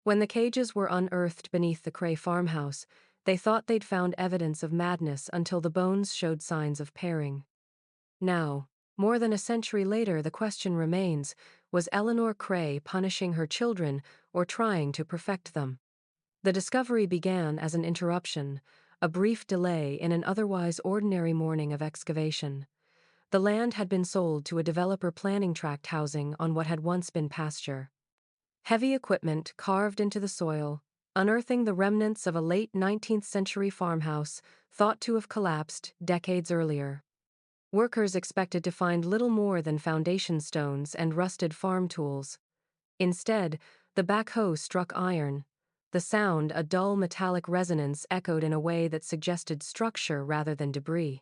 When the cages were unearthed beneath the Cray farmhouse, they thought they'd found evidence of madness until the bones showed signs of pairing. Now, more than a century later, the question remains, was Eleanor Cray punishing her children or trying to perfect them? The discovery began as an interruption, a brief delay in an otherwise ordinary morning of excavation. The land had been sold to a developer planning tract housing on what had once been pasture. Heavy equipment carved into the soil, unearthing the remnants of a late 19th century farmhouse thought to have collapsed decades earlier. Workers expected to find little more than foundation stones and rusted farm tools. Instead, the backhoe struck iron. The sound, a dull metallic resonance, echoed in a way that suggested structure rather than debris.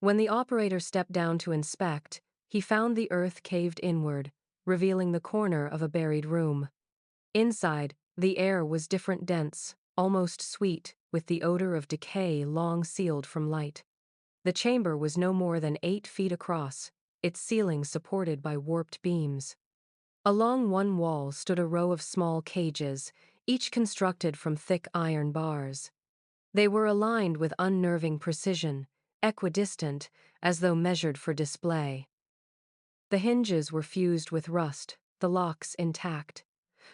When the operator stepped down to inspect, he found the earth caved inward, revealing the corner of a buried room. Inside, the air was different, dense, almost sweet, with the odor of decay long sealed from light. The chamber was no more than 8 feet across, its ceiling supported by warped beams. Along one wall stood a row of small cages, each constructed from thick iron bars. They were aligned with unnerving precision, equidistant, as though measured for display. The hinges were fused with rust, the locks intact.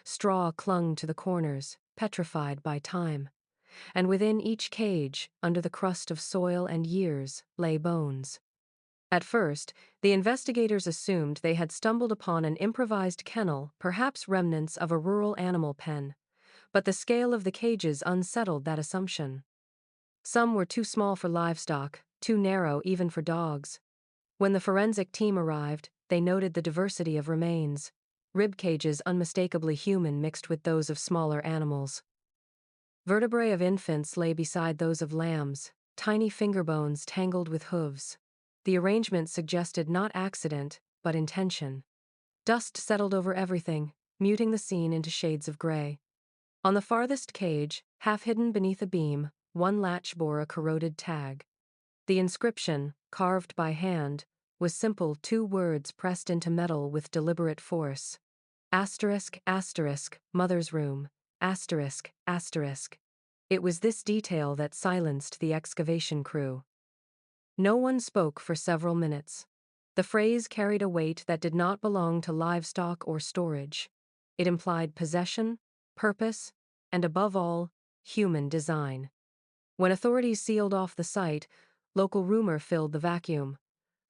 Straw clung to the corners, petrified by time. And within each cage, under the crust of soil and years, lay bones. At first, the investigators assumed they had stumbled upon an improvised kennel, perhaps remnants of a rural animal pen. But the scale of the cages unsettled that assumption. Some were too small for livestock, too narrow even for dogs. When the forensic team arrived, they noted the diversity of remains. Rib cages unmistakably human mixed with those of smaller animals. Vertebrae of infants lay beside those of lambs, tiny finger bones tangled with hooves. The arrangement suggested not accident, but intention. Dust settled over everything, muting the scene into shades of gray. On the farthest cage, half hidden beneath a beam, one latch bore a corroded tag. The inscription, carved by hand, was simple, 2 words pressed into metal with deliberate force. Asterisk, asterisk, mother's room, asterisk, asterisk. It was this detail that silenced the excavation crew. No one spoke for several minutes. The phrase carried a weight that did not belong to livestock or storage. It implied possession, purpose, and above all, human design. When authorities sealed off the site, local rumor filled the vacuum.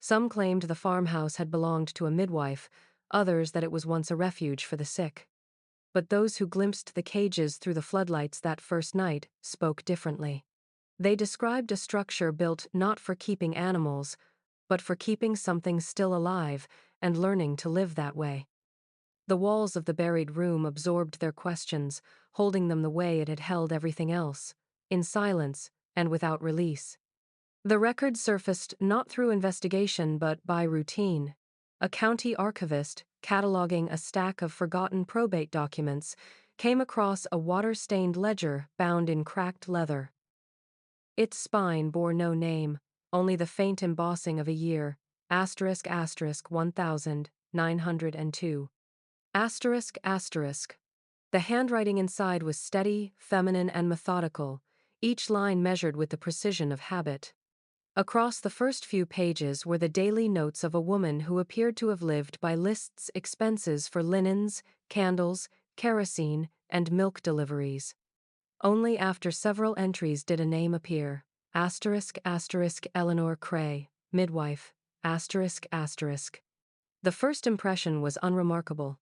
Some claimed the farmhouse had belonged to a midwife, others that it was once a refuge for the sick. But those who glimpsed the cages through the floodlights that first night spoke differently. They described a structure built not for keeping animals, but for keeping something still alive and learning to live that way. The walls of the buried room absorbed their questions, holding them the way it had held everything else, in silence and without release. The record surfaced not through investigation but by routine. A county archivist, cataloging a stack of forgotten probate documents, came across a water-stained ledger bound in cracked leather. Its spine bore no name, only the faint embossing of a year, asterisk asterisk 1902. Asterisk asterisk. The handwriting inside was steady, feminine, and methodical, each line measured with the precision of habit. Across the first few pages were the daily notes of a woman who appeared to have lived by lists expenses for linens, candles, kerosene, and milk deliveries. Only after several entries did a name appear. Asterisk asterisk Eleanor Cray, midwife, asterisk asterisk. The first impression was unremarkable.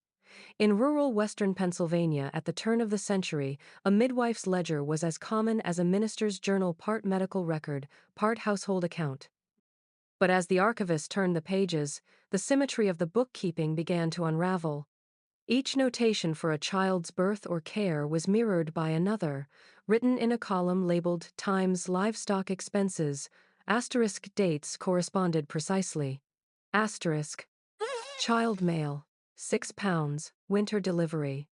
In rural western Pennsylvania at the turn of the century, a midwife's ledger was as common as a minister's journal, part medical record, part household account. But as the archivist turned the pages, the symmetry of the bookkeeping began to unravel. Each notation for a child's birth or care was mirrored by another, written in a column labeled Times Livestock Expenses. Asterisk dates corresponded precisely. Asterisk. Child male, 6 pounds, winter delivery.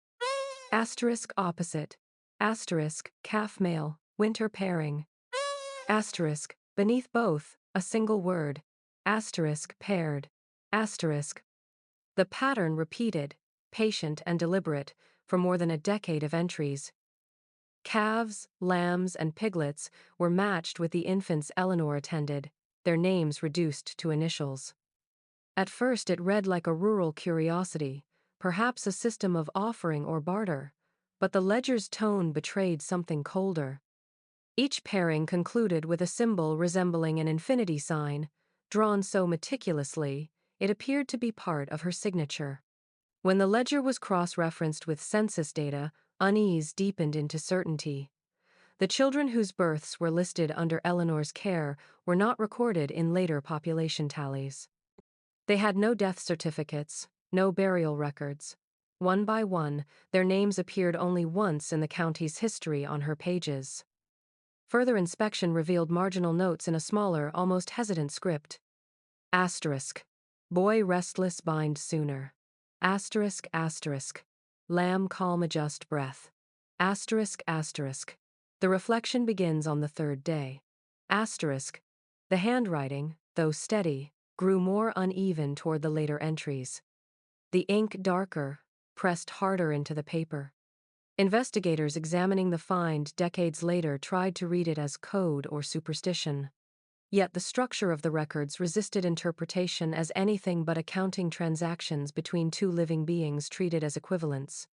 Asterisk opposite. Asterisk calf male, winter pairing. Asterisk beneath both, a single word. Asterisk paired. Asterisk. The pattern repeated, patient and deliberate, for more than a decade of entries. Calves, lambs, and piglets were matched with the infants Eleanor attended, their names reduced to initials. At first it read like a rural curiosity, perhaps a system of offering or barter, but the ledger's tone betrayed something colder. Each pairing concluded with a symbol resembling an infinity sign, drawn so meticulously, it appeared to be part of her signature. When the ledger was cross-referenced with census data, unease deepened into certainty. The children whose births were listed under Eleanor's care were not recorded in later population tallies. They had no death certificates, no burial records. One by one, their names appeared only once in the county's history on her pages. Further inspection revealed marginal notes in a smaller, almost hesitant script. Asterisk. Boy restless bind sooner. Asterisk asterisk. Lamb calm adjust breath. Asterisk asterisk. The reflection begins on the third day. Asterisk. The handwriting, though steady, grew more uneven toward the later entries. The ink darker, pressed harder into the paper. Investigators examining the find decades later tried to read it as code or superstition. Yet the structure of the records resisted interpretation as anything but accounting transactions between two living beings treated as equivalents.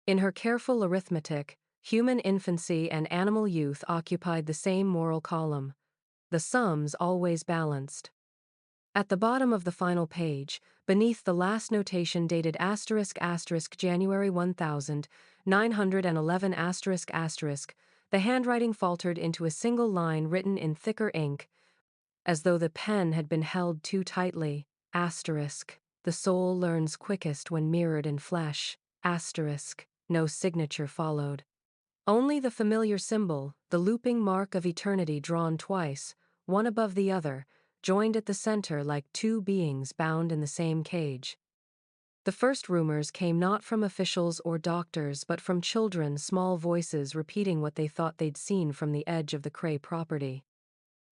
In her careful arithmetic, human infancy and animal youth occupied the same moral column, the sums always balanced. At the bottom of the final page, beneath the last notation dated January 1911 the handwriting faltered into a single line written in thicker ink, as though the pen had been held too tightly. The soul learns quickest when mirrored in flesh. No signature followed. Only the familiar symbol, the looping mark of eternity drawn twice, one above the other, joined at the center like two beings bound in the same cage. The first rumors came not from officials or doctors but from children, small voices repeating what they thought they'd seen from the edge of the Cray property.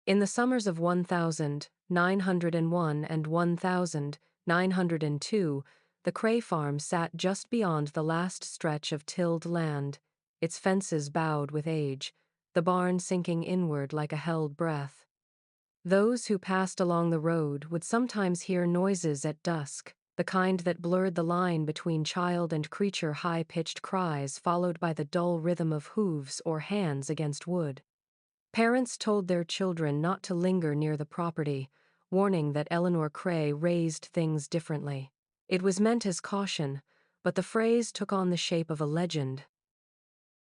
In the summers of 1901 and 1902, the Cray farm sat just beyond the last stretch of tilled land, its fences bowed with age, the barn sinking inward like a held breath. Those who passed along the road would sometimes hear noises at dusk, the kind that blurred the line between child and creature, high-pitched cries followed by the dull rhythm of hooves or hands against wood. Parents told their children not to linger near the property, warning that Eleanor Cray raised things differently. It was meant as caution, but the phrase took on the shape of a legend.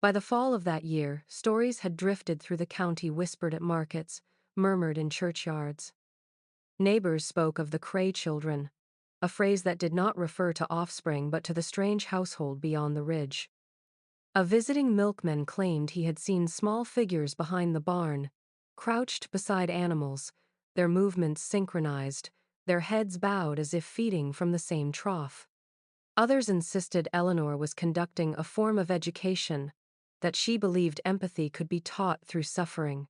By the fall of that year, stories had drifted through the county, whispered at markets, murmured in churchyards. Neighbors spoke of the Cray children, a phrase that did not refer to offspring but to the strange household beyond the ridge. A visiting milkman claimed he had seen small figures behind the barn, crouched beside animals, their movements synchronized, their heads bowed as if feeding from the same trough. Others insisted Eleanor was conducting a form of education, that she believed empathy could be taught through suffering.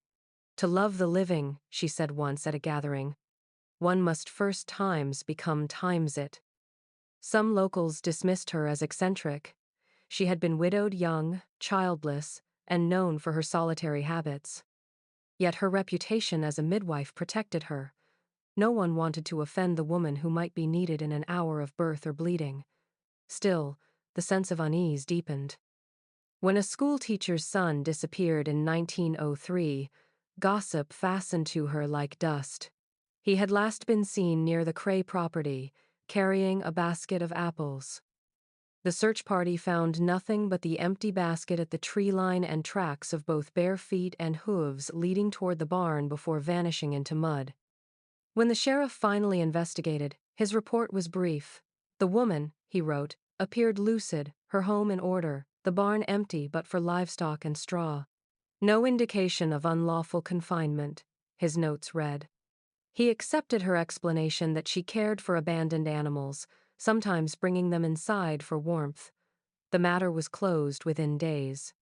To love the living, she said once at a gathering, one must first times become times it. Some locals dismissed her as eccentric. She had been widowed young, childless, and known for her solitary habits. Yet her reputation as a midwife protected her. No one wanted to offend the woman who might be needed in an hour of birth or bleeding. Still, the sense of unease deepened. When a schoolteacher's son disappeared in 1903, gossip fastened to her like dust. He had last been seen near the Cray property, carrying a basket of apples. The search party found nothing but the empty basket at the tree line and tracks of both bare feet and hooves leading toward the barn before vanishing into mud. When the sheriff finally investigated, his report was brief. The woman, he wrote, appeared lucid, her home in order, the barn empty but for livestock and straw. No indication of unlawful confinement, his notes read. He accepted her explanation that she cared for abandoned animals, sometimes bringing them inside for warmth. The matter was closed within days.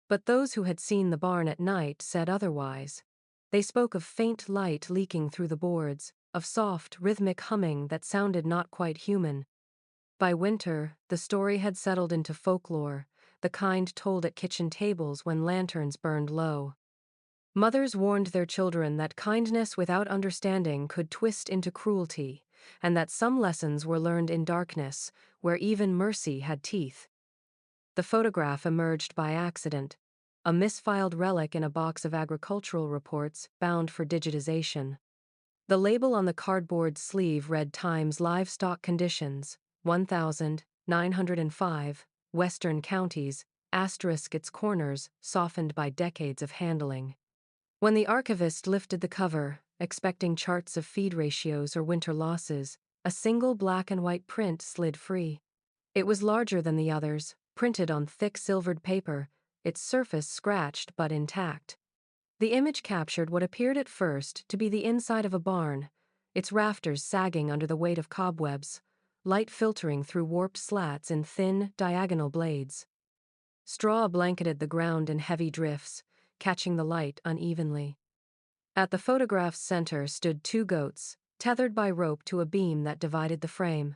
But those who had seen the barn at night said otherwise. They spoke of faint light leaking through the boards, of soft, rhythmic humming that sounded not quite human. By winter, the story had settled into folklore, the kind told at kitchen tables when lanterns burned low. Mothers warned their children that kindness without understanding could twist into cruelty, and that some lessons were learned in darkness, where even mercy had teeth. The photograph emerged by accident, a misfiled relic in a box of agricultural reports bound for digitization. The label on the cardboard sleeve read Times Livestock Conditions, 1905, Western Counties, asterisk its corners, softened by decades of handling. When the archivist lifted the cover, expecting charts of feed ratios or winter losses, a single black and white print slid free. It was larger than the others, printed on thick silvered paper, its surface scratched but intact. The image captured what appeared at first to be the inside of a barn, its rafters sagging under the weight of cobwebs, light filtering through warped slats in thin, diagonal blades. Straw blanketed the ground in heavy drifts, catching the light unevenly. At the photograph's center stood two goats, tethered by rope to a beam that divided the frame.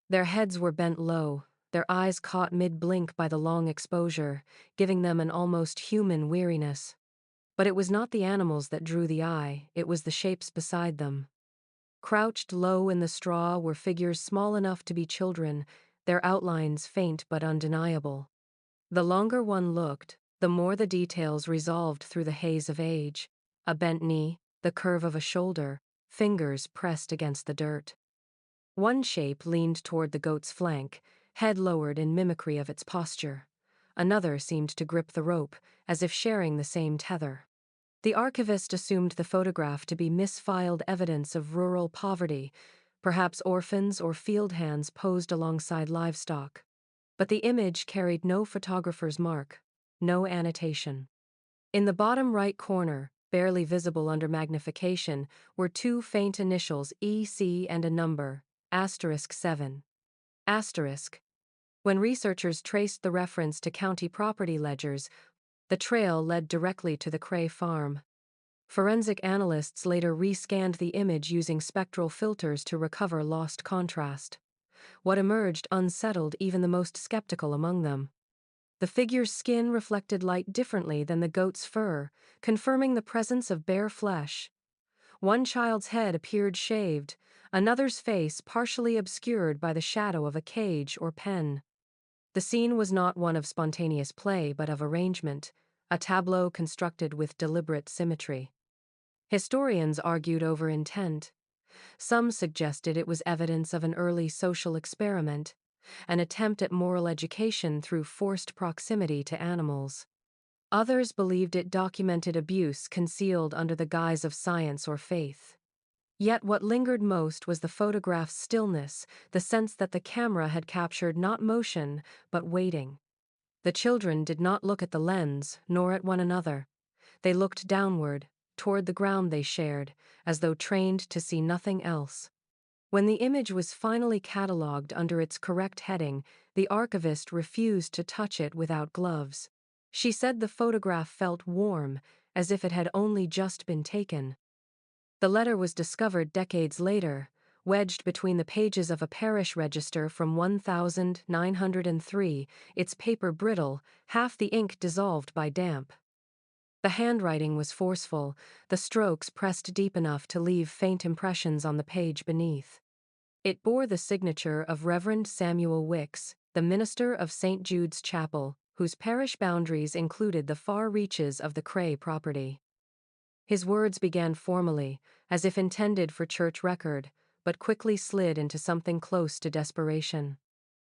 Their heads were bent low, their eyes caught mid-blink by the long exposure, giving them an almost human weariness. But it was not the animals that drew the eye, it was the shapes beside them. Crouched low in the straw were figures small enough to be children, their outlines faint but undeniable. The longer one looked, the more the details resolved through the haze of age. A bent knee, the curve of a shoulder, fingers pressed against the dirt. One shape leaned toward the goat's flank, head lowered in mimicry of its posture. Another seemed to grip the rope, as if sharing the same tether. The archivist assumed the photograph to be misfiled evidence of rural poverty, perhaps orphans or field hands posed alongside livestock. But the image carried no photographer's mark, no annotation. In the bottom right corner, barely visible under magnification, were two faint initials EC and a number, *7. Asterisk. When researchers traced the reference to county property ledgers, the trail led directly to the Cray farm. Forensic analysts later rescanned the image using spectral filters to recover lost contrast. What emerged unsettled even the most skeptical among them. The figure's skin reflected light differently than the goat's fur, confirming the presence of bare flesh. One child's head appeared shaved, another's face partially obscured by the shadow of a cage or pen. The scene was not one of spontaneous play but of arrangement, a tableau constructed with deliberate symmetry. Historians argued over intent. Some suggested it was evidence of an early social experiment, an attempt at moral education through forced proximity to animals. Others believed it documented abuse concealed under the guise of science or faith. Yet what lingered most was the photograph's stillness, the sense that the camera had captured not motion, but waiting. The children did not look at the lens, nor at one another. They looked downward, toward the ground they shared, as though trained to see nothing else. When the image was finally catalogued under its correct heading, the archivist refused to touch it without gloves. She said the photograph felt warm, as if it had only just been taken. The letter was discovered decades later, wedged between the pages of a parish register from 1903, its paper brittle, half the ink dissolved by damp. The handwriting was forceful, the strokes pressed deep enough to leave faint impressions on the page beneath. It bore the signature of Reverend Samuel Wicks, the minister of St. Jude's Chapel, whose parish boundaries included the far reaches of the Cray property. His words began formally, as if intended for church record, but quickly slid into something close to desperation.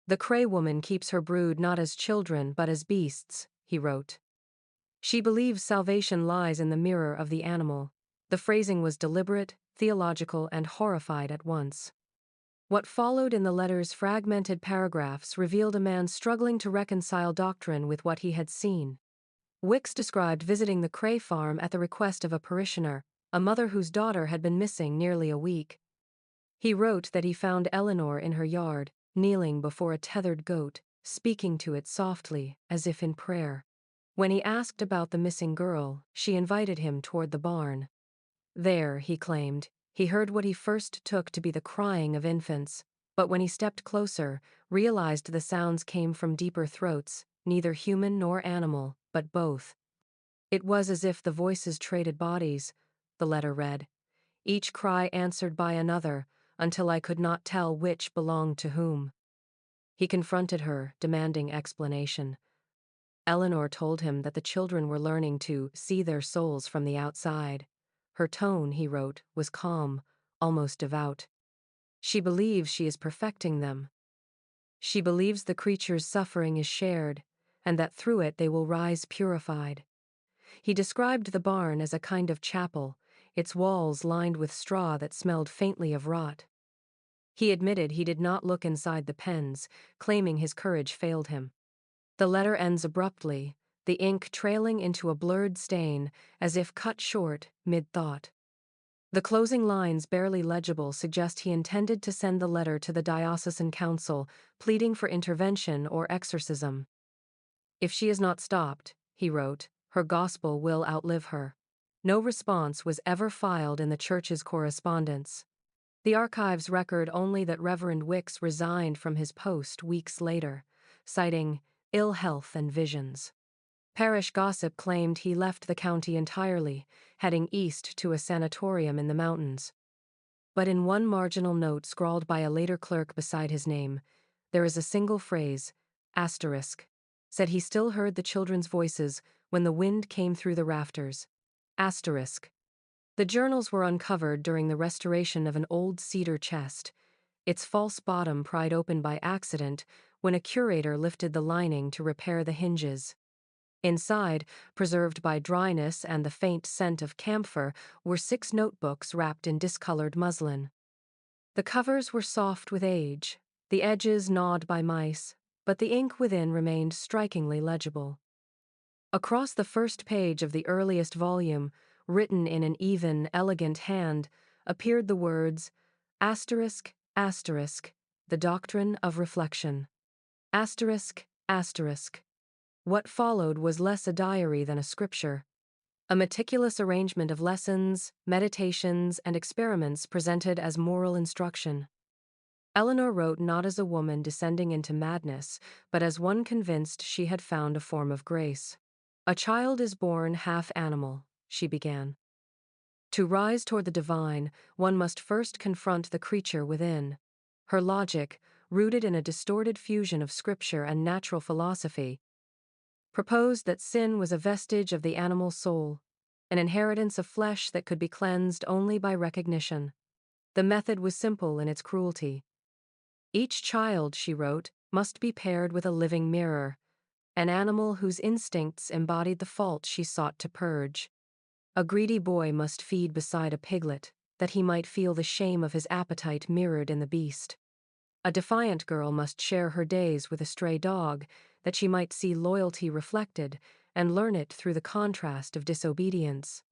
"The Cray woman keeps her brood not as children but as beasts," he wrote. "She believes salvation lies in the mirror of the animal." The phrasing was deliberate, theological, and horrified at once. What followed in the letter's fragmented paragraphs revealed a man struggling to reconcile doctrine with what he had seen. Wicks described visiting the Cray farm at the request of a parishioner, a mother whose daughter had been missing nearly a week. He wrote that he found Eleanor in her yard, kneeling before a tethered goat, speaking to it softly, as if in prayer. When he asked about the missing girl, she invited him toward the barn. There, he claimed, he heard what he first took to be the crying of infants, But when he stepped closer, realized the sounds came from deeper throats, neither human nor animal, but both. It was as if the voices traded bodies, the letter read, each cry answered by another, until I could not tell which belonged to whom. He confronted her, demanding explanation. Eleanor told him that the children were learning to see their souls from the outside. Her tone, he wrote, was calm, almost devout. She believes she is perfecting them. She believes the creature's suffering is shared, and that through it they will rise purified. He described the barn as a kind of chapel, its walls lined with straw that smelled faintly of rot. He admitted he did not look inside the pens, claiming his courage failed him. The letter ends abruptly, the ink trailing into a blurred stain, as if cut short, mid-thought. The closing lines, barely legible, suggest he intended to send the letter to the diocesan council, pleading for intervention or exorcism. If she is not stopped, he wrote, her gospel will outlive her. No response was ever filed in the church's correspondence. The archives record only that Reverend Wicks resigned from his post weeks later, citing ill health and visions. Parish gossip claimed he left the county entirely, heading east to a sanatorium in the mountains. But in one marginal note scrawled by a later clerk beside his name, there is a single phrase, asterisk, said he still heard the children's voices when the wind came through the rafters. Asterisk. The journals were uncovered during the restoration of an old cedar chest, its false bottom pried open by accident when a curator lifted the lining to repair the hinges. Inside, preserved by dryness and the faint scent of camphor, were 6 notebooks wrapped in discolored muslin. The covers were soft with age, the edges gnawed by mice, but the ink within remained strikingly legible. Across the first page of the earliest volume, written in an even, elegant hand, appeared the words, asterisk, asterisk, the Doctrine of Reflection. Asterisk, asterisk. What followed was less a diary than a scripture. A meticulous arrangement of lessons, meditations, and experiments presented as moral instruction. Eleanor wrote not as a woman descending into madness, but as one convinced she had found a form of grace. A child is born half animal, she began. To rise toward the divine, one must first confront the creature within. Her logic, rooted in a distorted fusion of scripture and natural philosophy, proposed that sin was a vestige of the animal soul, an inheritance of flesh that could be cleansed only by recognition. The method was simple in its cruelty. Each child, she wrote, must be paired with a living mirror, an animal whose instincts embodied the fault she sought to purge. A greedy boy must feed beside a piglet, that he might feel the shame of his appetite mirrored in the beast. A defiant girl must share her days with a stray dog, that she might see loyalty reflected and learn it through the contrast of disobedience.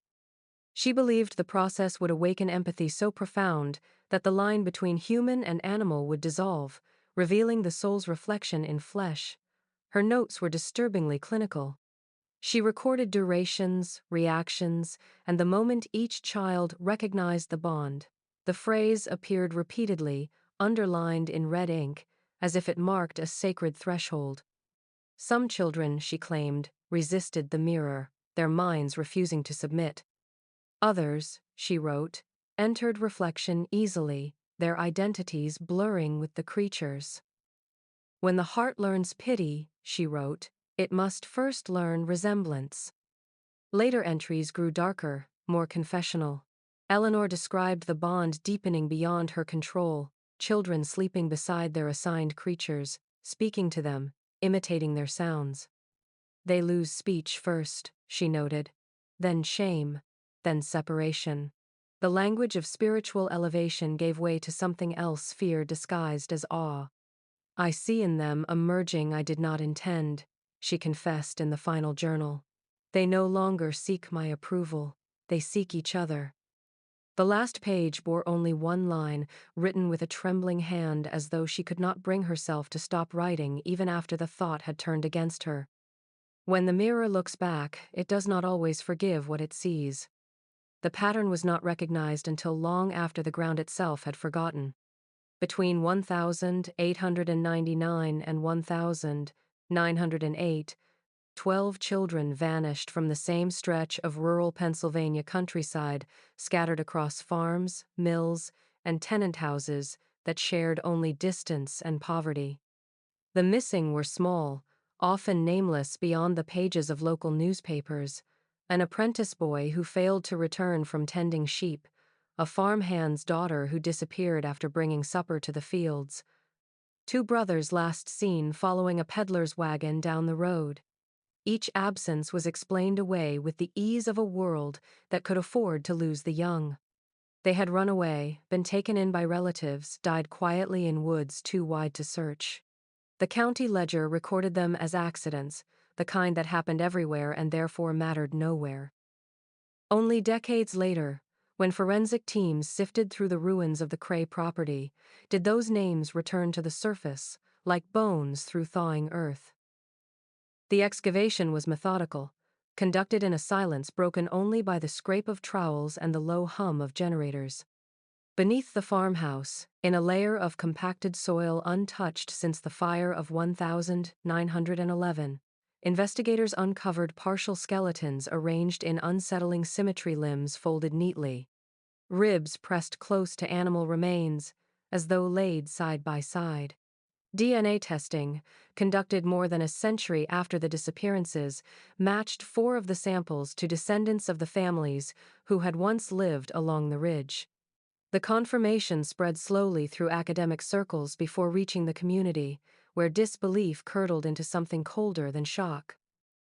She believed the process would awaken empathy so profound that the line between human and animal would dissolve, revealing the soul's reflection in flesh. Her notes were disturbingly clinical. She recorded durations, reactions, and the moment each child recognized the bond. The phrase appeared repeatedly, underlined in red ink, as if it marked a sacred threshold. Some children, she claimed, resisted the mirror, their minds refusing to submit. Others, she wrote, entered reflection easily, their identities blurring with the creature's. When the heart learns pity, she wrote, it must first learn resemblance. Later entries grew darker, more confessional. Eleanor described the bond deepening beyond her control, children sleeping beside their assigned creatures, speaking to them, imitating their sounds. They lose speech first, she noted, then shame, then separation. The language of spiritual elevation gave way to something else, fear disguised as awe. I see in them a merging I did not intend, she confessed in the final journal. They no longer seek my approval, they seek each other. The last page bore only one line, written with a trembling hand as though she could not bring herself to stop writing even after the thought had turned against her. When the mirror looks back, it does not always forgive what it sees. The pattern was not recognized until long after the ground itself had forgotten. Between 1899 and 1908, 12 children vanished from the same stretch of rural Pennsylvania countryside, scattered across farms, mills, and tenant houses that shared only distance and poverty. The missing were small, often nameless beyond the pages of local newspapers: an apprentice boy who failed to return from tending sheep, a farmhand's daughter who disappeared after bringing supper to the fields, two brothers last seen following a peddler's wagon down the road. Each absence was explained away with the ease of a world that could afford to lose the young. They had run away, been taken in by relatives, died quietly in woods too wide to search. The county ledger recorded them as accidents, the kind that happened everywhere and therefore mattered nowhere. Only decades later, when forensic teams sifted through the ruins of the Cray property, did those names return to the surface, like bones through thawing earth. The excavation was methodical, conducted in a silence broken only by the scrape of trowels and the low hum of generators. Beneath the farmhouse, in a layer of compacted soil untouched since the fire of 1911, investigators uncovered partial skeletons arranged in unsettling symmetry, limbs folded neatly, ribs pressed close to animal remains, as though laid side by side. DNA testing, conducted more than a century after the disappearances, matched 4 of the samples to descendants of the families who had once lived along the ridge. The confirmation spread slowly through academic circles before reaching the community, where disbelief curdled into something colder than shock.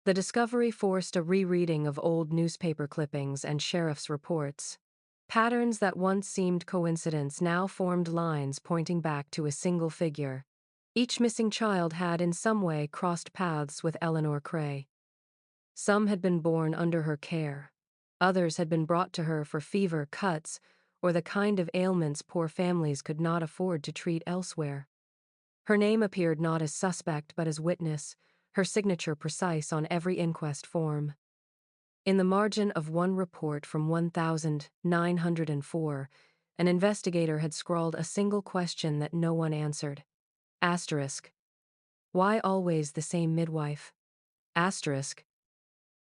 The discovery forced a rereading of old newspaper clippings and sheriff's reports. Patterns that once seemed coincidence now formed lines pointing back to a single figure. Each missing child had in some way crossed paths with Eleanor Cray. Some had been born under her care. Others had been brought to her for fever, cuts, or the kind of ailments poor families could not afford to treat elsewhere. Her name appeared not as suspect but as witness, her signature precise on every inquest form. In the margin of one report from 1904, an investigator had scrawled a single question that no one answered. Asterisk. Why always the same midwife? Asterisk.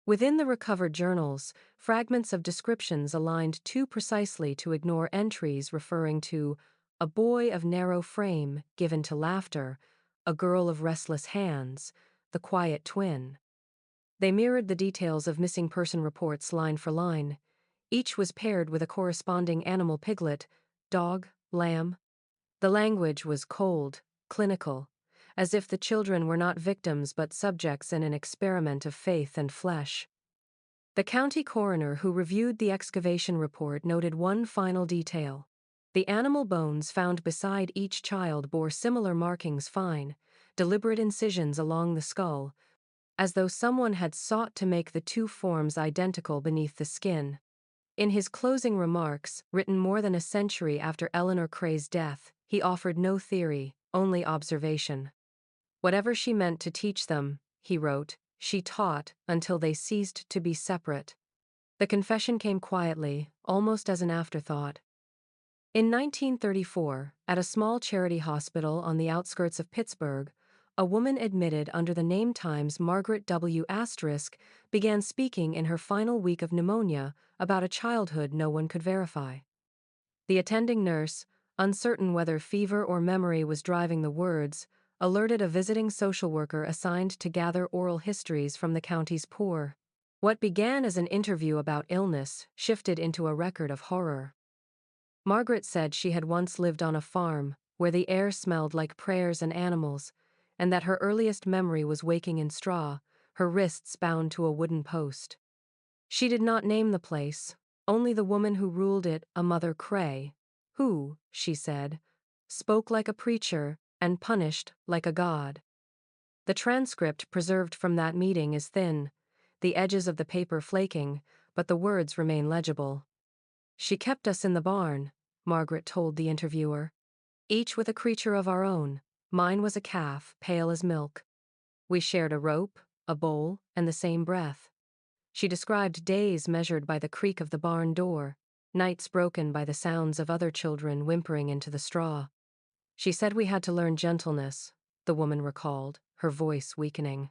Within the recovered journals, fragments of descriptions aligned too precisely to ignore entries referring to a boy of narrow frame given to laughter, a girl of restless hands, the quiet twin. They mirrored the details of missing person reports line for line. Each was paired with a corresponding animal piglet, dog, lamb. The language was cold, clinical, as if the children were not victims but subjects in an experiment of faith and flesh. The county coroner who reviewed the excavation report noted one final detail. The animal bones found beside each child bore similar markings: fine, deliberate incisions along the skull, as though someone had sought to make the two forms identical beneath the skin. In his closing remarks, written more than a century after Eleanor Cray's death, he offered no theory, only observation. Whatever she meant to teach them, he wrote, she taught until they ceased to be separate. The confession came quietly, almost as an afterthought. In 1934, at a small charity hospital on the outskirts of Pittsburgh, a woman admitted under the name Times Margaret W. Asterisk began speaking in her final week of pneumonia about a childhood no one could verify. The attending nurse, uncertain whether fever or memory was driving the words, alerted a visiting social worker assigned to gather oral histories from the county's poor. What began as an interview about illness shifted into a record of horror. Margaret said she had once lived on a farm, where the air smelled like prayers and animals, and that her earliest memory was waking in straw, her wrists bound to a wooden post. She did not name the place, only the woman who ruled it, a Mother Cray, who, she said, spoke like a preacher and punished like a god. The transcript preserved from that meeting is thin, the edges of the paper flaking, but the words remain legible. She kept us in the barn, Margaret told the interviewer, each with a creature of our own. Mine was a calf, pale as milk. We shared a rope, a bowl, and the same breath. She described days measured by the creak of the barn door, nights broken by the sounds of other children whimpering into the straw. She said we had to learn gentleness, the woman recalled, her voice weakening.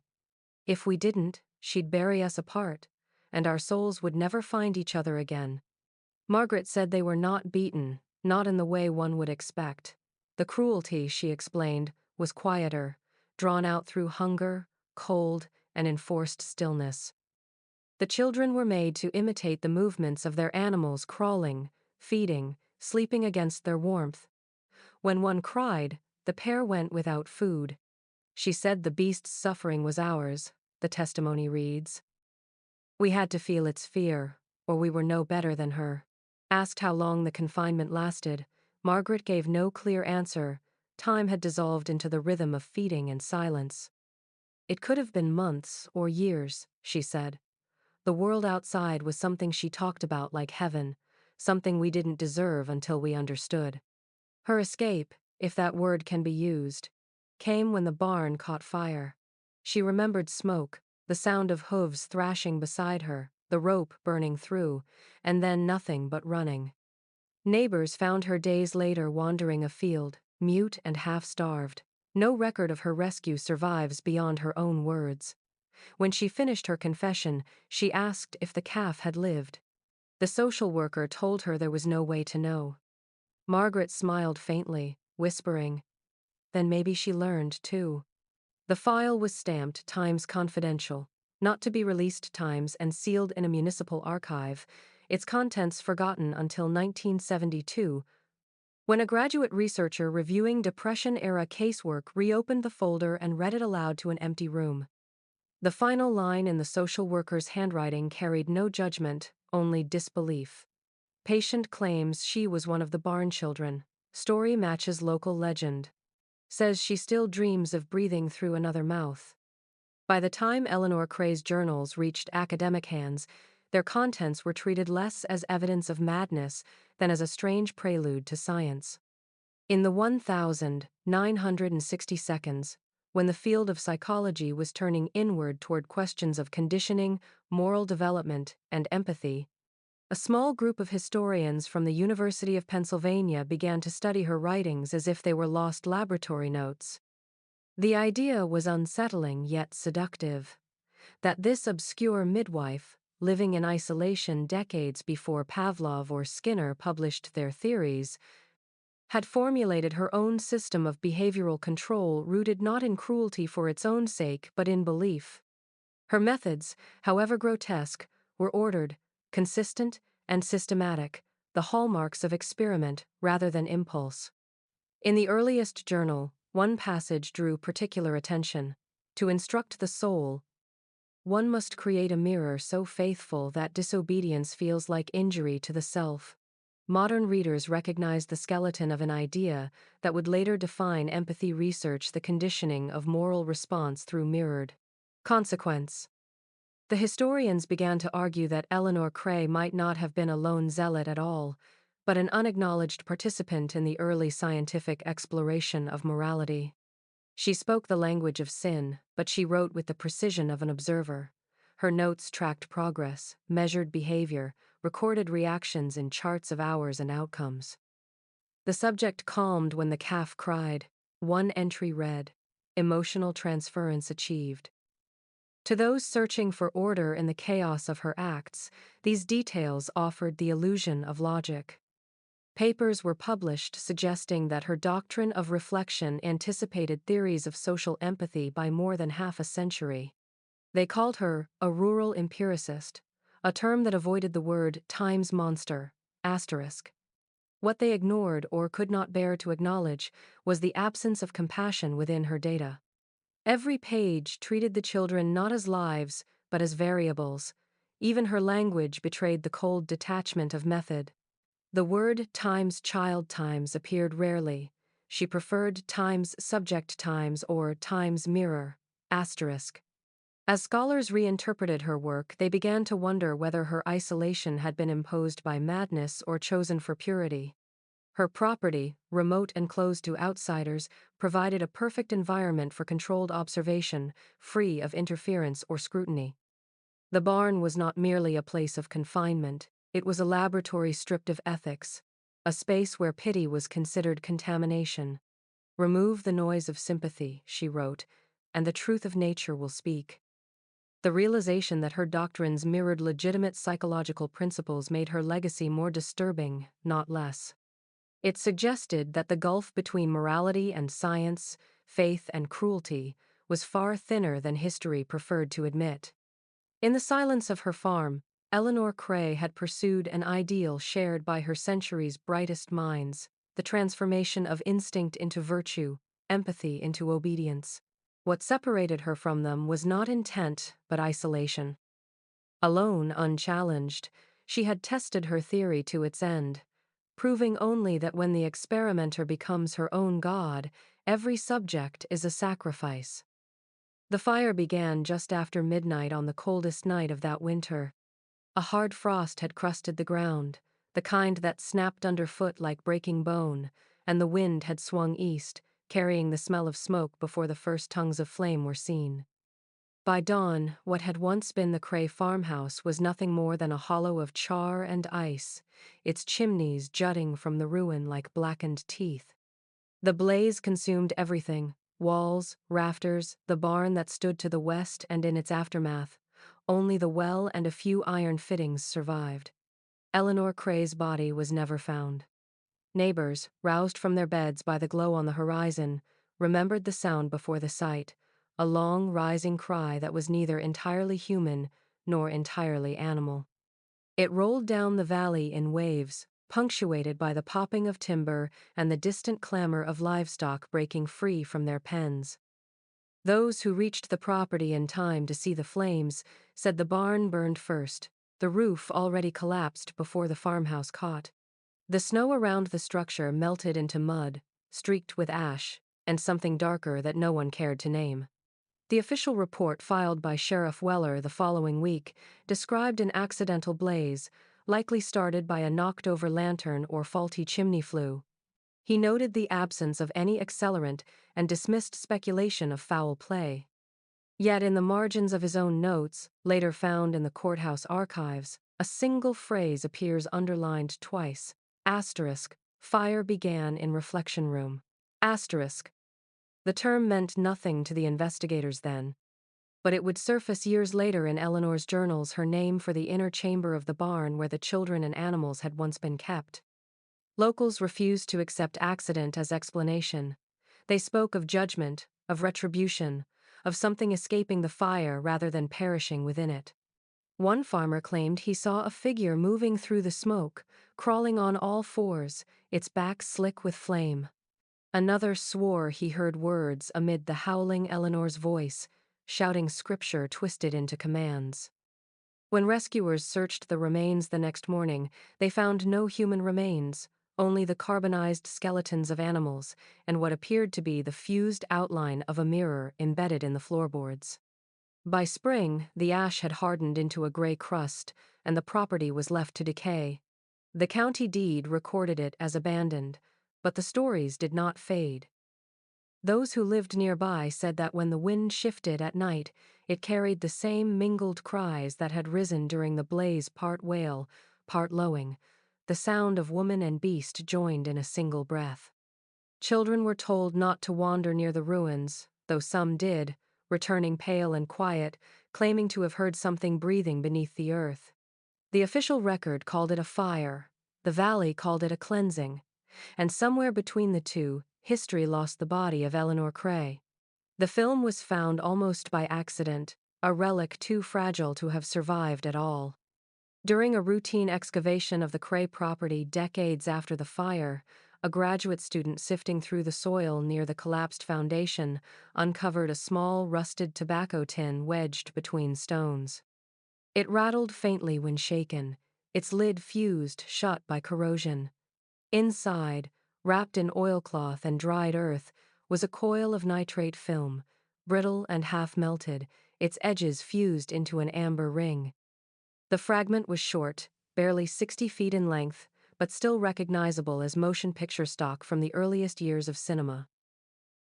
If we didn't, she'd bury us apart, and our souls would never find each other again. Margaret said they were not beaten, not in the way one would expect. The cruelty, she explained, was quieter, drawn out through hunger, cold, and enforced stillness. The children were made to imitate the movements of their animals crawling, feeding, sleeping against their warmth. When one cried, the pair went without food. She said the beast's suffering was ours, the testimony reads. We had to feel its fear, or we were no better than her. Asked how long the confinement lasted, Margaret gave no clear answer. Time had dissolved into the rhythm of feeding and silence. It could have been months or years, she said. The world outside was something she talked about like heaven, something we didn't deserve until we understood. Her escape, if that word can be used, came when the barn caught fire. She remembered smoke, the sound of hooves thrashing beside her, the rope burning through, and then nothing but running. Neighbors found her days later wandering afield, mute and half-starved. No record of her rescue survives beyond her own words. When she finished her confession, she asked if the calf had lived. The social worker told her there was no way to know. Margaret smiled faintly, whispering, "Then maybe she learned, too." The file was stamped Times Confidential, not to be released Times, and sealed in a municipal archive, its contents forgotten until 1972, when a graduate researcher reviewing Depression-era casework reopened the folder and read it aloud to an empty room. The final line in the social worker's handwriting carried no judgment, only disbelief. Patient claims she was one of the barn children. Story matches local legend. Says she still dreams of breathing through another mouth. By the time Eleanor Cray's journals reached academic hands, their contents were treated less as evidence of madness than as a strange prelude to science. In the 1960 seconds, when the field of psychology was turning inward toward questions of conditioning, moral development, and empathy, a small group of historians from the University of Pennsylvania began to study her writings as if they were lost laboratory notes. The idea was unsettling yet seductive, that this obscure midwife, living in isolation decades before Pavlov or Skinner published their theories, had formulated her own system of behavioral control rooted not in cruelty for its own sake but in belief. Her methods, however grotesque, were ordered, consistent, and systematic, the hallmarks of experiment rather than impulse. In the earliest journal, one passage drew particular attention. To instruct the soul, one must create a mirror so faithful that disobedience feels like injury to the self. Modern readers recognize the skeleton of an idea that would later define empathy research, the conditioning of moral response through mirrored consequence. The historians began to argue that Eleanor Cray might not have been a lone zealot at all, but an unacknowledged participant in the early scientific exploration of morality. She spoke the language of sin, but she wrote with the precision of an observer. Her notes tracked progress, measured behavior, recorded reactions in charts of hours and outcomes. The subject calmed when the calf cried. One entry read, "Emotional transference achieved." To those searching for order in the chaos of her acts, these details offered the illusion of logic. Papers were published suggesting that her doctrine of reflection anticipated theories of social empathy by more than half a century. They called her a rural empiricist, a term that avoided the word times monster, asterisk. What they ignored or could not bear to acknowledge was the absence of compassion within her data. Every page treated the children not as lives, but as variables. Even her language betrayed the cold detachment of method. The word times child times appeared rarely. She preferred times subject times or times mirror, asterisk. As scholars reinterpreted her work, they began to wonder whether her isolation had been imposed by madness or chosen for purity. Her property, remote and closed to outsiders, provided a perfect environment for controlled observation, free of interference or scrutiny. The barn was not merely a place of confinement, it was a laboratory stripped of ethics, a space where pity was considered contamination. Remove the noise of sympathy, she wrote, and the truth of nature will speak. The realization that her doctrines mirrored legitimate psychological principles made her legacy more disturbing, not less. It suggested that the gulf between morality and science, faith and cruelty, was far thinner than history preferred to admit. In the silence of her farm, Eleanor Cray had pursued an ideal shared by her century's brightest minds, the transformation of instinct into virtue, empathy into obedience. What separated her from them was not intent, but isolation. Alone, unchallenged, she had tested her theory to its end, proving only that when the experimenter becomes her own god, every subject is a sacrifice. The fire began just after midnight on the coldest night of that winter. A hard frost had crusted the ground, the kind that snapped underfoot like breaking bone, and the wind had swung east, carrying the smell of smoke before the first tongues of flame were seen. By dawn, what had once been the Cray farmhouse was nothing more than a hollow of char and ice, its chimneys jutting from the ruin like blackened teeth. The blaze consumed everything: walls, rafters, the barn that stood to the west, and in its aftermath, only the well and a few iron fittings survived. Eleanor Cray's body was never found. Neighbors, roused from their beds by the glow on the horizon, remembered the sound before the sight, a long, rising cry that was neither entirely human nor entirely animal. It rolled down the valley in waves, punctuated by the popping of timber and the distant clamor of livestock breaking free from their pens. Those who reached the property in time to see the flames said the barn burned first, the roof already collapsed before the farmhouse caught. The snow around the structure melted into mud, streaked with ash, and something darker that no one cared to name. The official report filed by Sheriff Weller the following week described an accidental blaze, likely started by a knocked-over lantern or faulty chimney flue. He noted the absence of any accelerant and dismissed speculation of foul play. Yet in the margins of his own notes, later found in the courthouse archives, a single phrase appears underlined twice: asterisk, fire began in reflection room. Asterisk. The term meant nothing to the investigators then, but it would surface years later in Eleanor's journals, her name for the inner chamber of the barn where the children and animals had once been kept. Locals refused to accept accident as explanation. They spoke of judgment, of retribution, of something escaping the fire rather than perishing within it. One farmer claimed he saw a figure moving through the smoke, crawling on all fours, its back slick with flame. Another swore he heard words amid the howling Eleanor's voice, shouting scripture twisted into commands. When rescuers searched the remains the next morning, they found no human remains, only the carbonized skeletons of animals and what appeared to be the fused outline of a mirror embedded in the floorboards. By spring, the ash had hardened into a gray crust, and the property was left to decay. The county deed recorded it as abandoned, but the stories did not fade. Those who lived nearby said that when the wind shifted at night, it carried the same mingled cries that had risen during the blaze, part wail, part lowing, the sound of woman and beast joined in a single breath. Children were told not to wander near the ruins, though some did, returning pale and quiet, claiming to have heard something breathing beneath the earth. The official record called it a fire, the valley called it a cleansing, and somewhere between the two, history lost the body of Eleanor Cray. The film was found almost by accident, a relic too fragile to have survived at all. During a routine excavation of the Cray property decades after the fire, a graduate student sifting through the soil near the collapsed foundation uncovered a small rusted tobacco tin wedged between stones. It rattled faintly when shaken, its lid fused shut by corrosion. Inside, wrapped in oilcloth and dried earth, was a coil of nitrate film, brittle and half-melted, its edges fused into an amber ring. The fragment was short, barely 60 feet in length, but still recognizable as motion picture stock from the earliest years of cinema.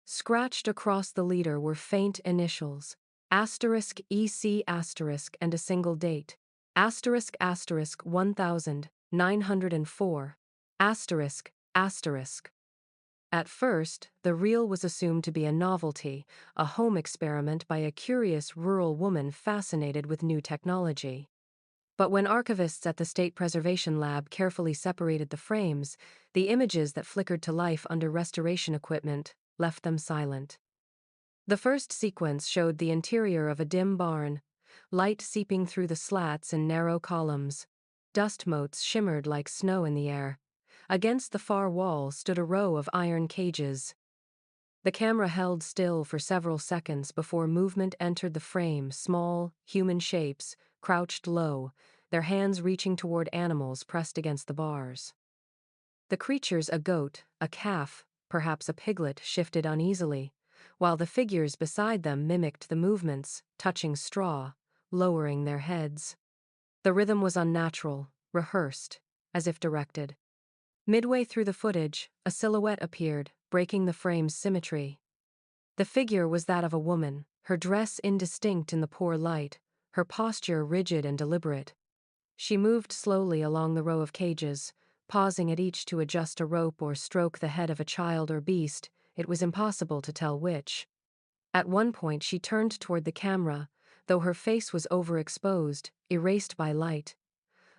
Scratched across the leader were faint initials, asterisk EC asterisk and a single date, asterisk asterisk 1904, asterisk asterisk. At first, the reel was assumed to be a novelty, a home experiment by a curious rural woman fascinated with new technology. But when archivists at the State Preservation Lab carefully separated the frames, the images that flickered to life under restoration equipment left them silent. The first sequence showed the interior of a dim barn, light seeping through the slats and narrow columns. Dust motes shimmered like snow in the air. Against the far wall stood a row of iron cages. The camera held still for several seconds before movement entered the frame. Small, human shapes crouched low, their hands reaching toward animals pressed against the bars. The creatures, a goat, a calf, perhaps a piglet, shifted uneasily, while the figures beside them mimicked the movements, touching straw, lowering their heads. The rhythm was unnatural, rehearsed, as if directed. Midway through the footage, a silhouette appeared, breaking the frame's symmetry. The figure was that of a woman, her dress indistinct in the poor light, her posture rigid and deliberate. She moved slowly along the row of cages, pausing at each to adjust a rope or stroke the head of a child or beast. It was impossible to tell which. At one point she turned toward the camera, though her face was overexposed, erased by light.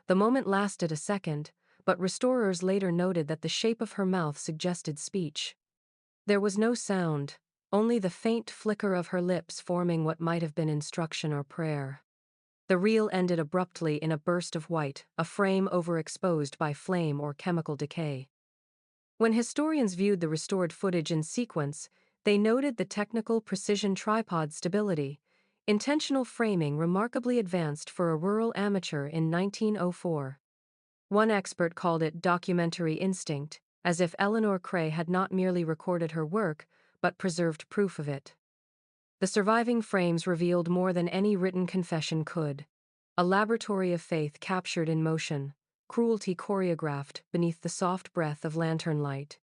The moment lasted a second, but restorers later noted that the shape of her mouth suggested speech. There was no sound, only the faint flicker of her lips forming what might have been instruction or prayer. The reel ended abruptly in a burst of white, a frame overexposed by flame or chemical decay. When historians viewed the restored footage in sequence, they noted the technical precision, tripod stability, intentional framing remarkably advanced for a rural amateur in 1904. One expert called it documentary instinct, as if Eleanor Cray had not merely recorded her work, but preserved proof of it. The surviving frames revealed more than any written confession could. A laboratory of faith captured in motion, cruelty choreographed beneath the soft breath of lantern light.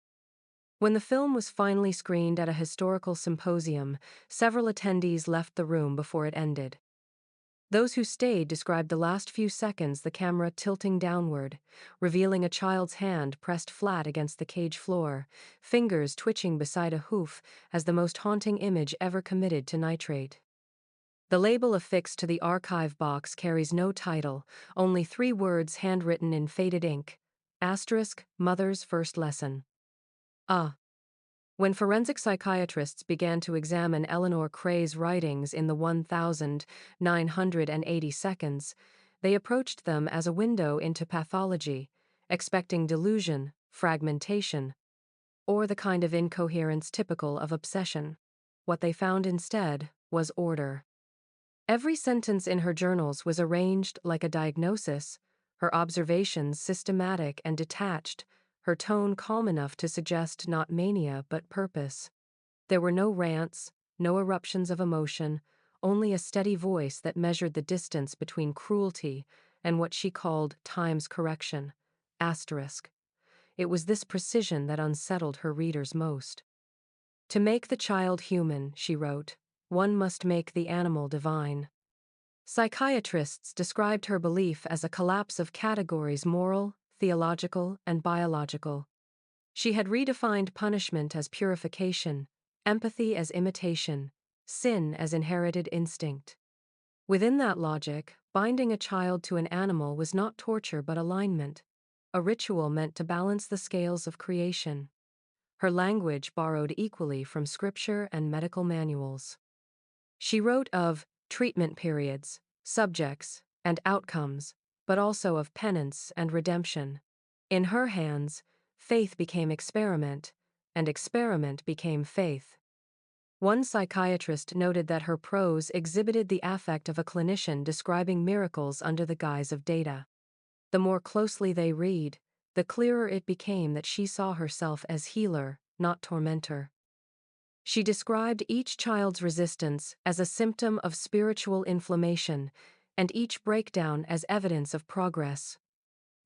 When the film was finally screened at a historical symposium, several attendees left the room before it ended. Those who stayed described the last few seconds, the camera tilting downward, revealing a child's hand pressed flat against the cage floor, fingers twitching beside a hoof, as the most haunting image ever committed to nitrate. The label affixed to the archive box carries no title, only 3 words handwritten in faded ink. Mother's first lesson. When forensic psychiatrists began to examine Eleanor Cray's writings in the 1,980 seconds, they approached them as a window into pathology, expecting delusion, fragmentation, or the kind of incoherence typical of obsession. What they found instead was order. Every sentence in her journals was arranged like a diagnosis, her observations systematic and detached, her tone calm enough to suggest not mania but purpose. There were no rants, no eruptions of emotion, only a steady voice that measured the distance between cruelty and what she called time's correction. It was this precision that unsettled her readers most. To make the child human, she wrote, one must make the animal divine. Psychiatrists described her belief as a collapse of categories: moral, theological, and biological. She had redefined punishment as purification, empathy as imitation, sin as inherited instinct. Within that logic, binding a child to an animal was not torture but alignment, a ritual meant to balance the scales of creation. Her language borrowed equally from scripture and medical manuals. She wrote of treatment periods, subjects, and outcomes, but also of penance and redemption. In her hands, faith became experiment, and experiment became faith. One psychiatrist noted that her prose exhibited the affect of a clinician describing miracles under the guise of data. The more closely they read, the clearer it became that she saw herself as healer, not tormentor. She described each child's resistance as a symptom of spiritual inflammation, and each breakdown as evidence of progress.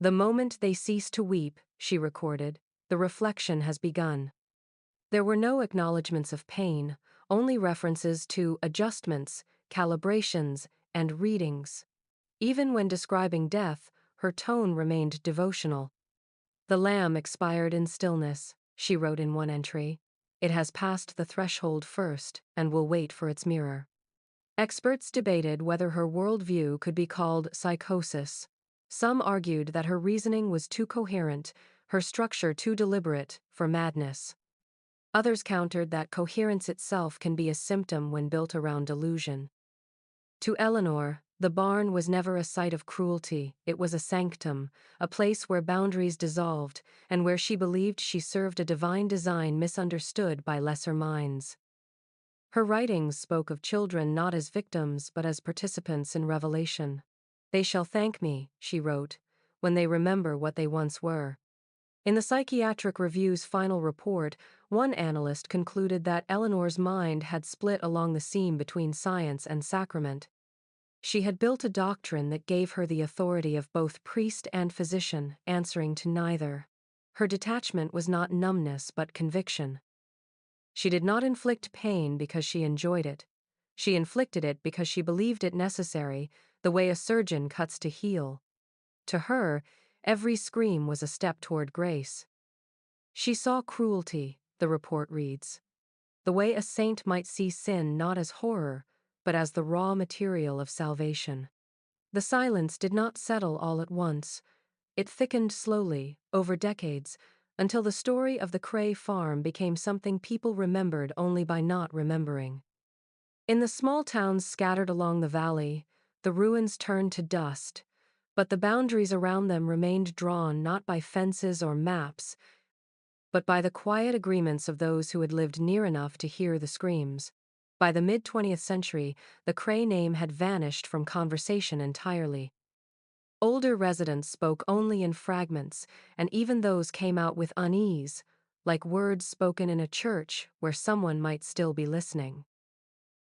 The moment they cease to weep, she recorded, the reflection has begun. There were no acknowledgments of pain, only references to adjustments, calibrations, and readings. Even when describing death, her tone remained devotional. The lamb expired in stillness, she wrote in one entry. It has passed the threshold first and will wait for its mirror. Experts debated whether her worldview could be called psychosis. Some argued that her reasoning was too coherent, her structure too deliberate, for madness. Others countered that coherence itself can be a symptom when built around delusion. To Eleanor, the barn was never a site of cruelty, it was a sanctum, a place where boundaries dissolved, and where she believed she served a divine design misunderstood by lesser minds. Her writings spoke of children not as victims but as participants in revelation. They shall thank me, she wrote, when they remember what they once were. In the Psychiatric Review's final report, one analyst concluded that Eleanor's mind had split along the seam between science and sacrament. She had built a doctrine that gave her the authority of both priest and physician, answering to neither. Her detachment was not numbness but conviction. She did not inflict pain because she enjoyed it. She inflicted it because she believed it necessary, the way a surgeon cuts to heal. To her, every scream was a step toward grace. She saw cruelty, the report reads, the way a saint might see sin not as horror, but as the raw material of salvation. The silence did not settle all at once. It thickened slowly, over decades, until the story of the Cray farm became something people remembered only by not remembering. In the small towns scattered along the valley, the ruins turned to dust, but the boundaries around them remained drawn not by fences or maps, but by the quiet agreements of those who had lived near enough to hear the screams. By the mid-20th century, the Cray name had vanished from conversation entirely. Older residents spoke only in fragments, and even those came out with unease, like words spoken in a church where someone might still be listening.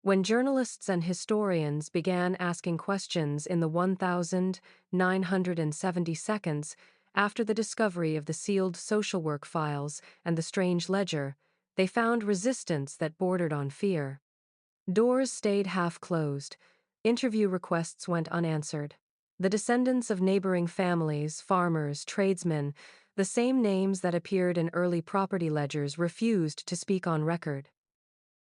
When journalists and historians began asking questions in the 1,970 seconds after the discovery of the sealed social work files and the strange ledger, they found resistance that bordered on fear. Doors stayed half-closed. Interview requests went unanswered. The descendants of neighboring families, farmers, tradesmen, the same names that appeared in early property ledgers, refused to speak on record.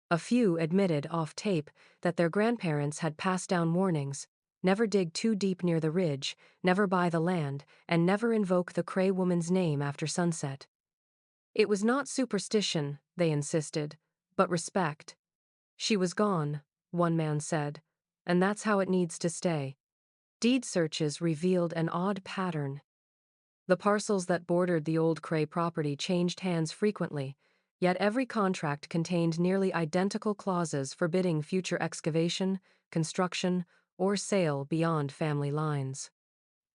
A few admitted off tape that their grandparents had passed down warnings: never dig too deep near the ridge, never buy the land, and never invoke the Cray woman's name after sunset. It was not superstition, they insisted, but respect. She was gone, one man said, and that's how it needs to stay. Deed searches revealed an odd pattern. The parcels that bordered the old Cray property changed hands frequently, yet every contract contained nearly identical clauses forbidding future excavation, construction, or sale beyond family lines.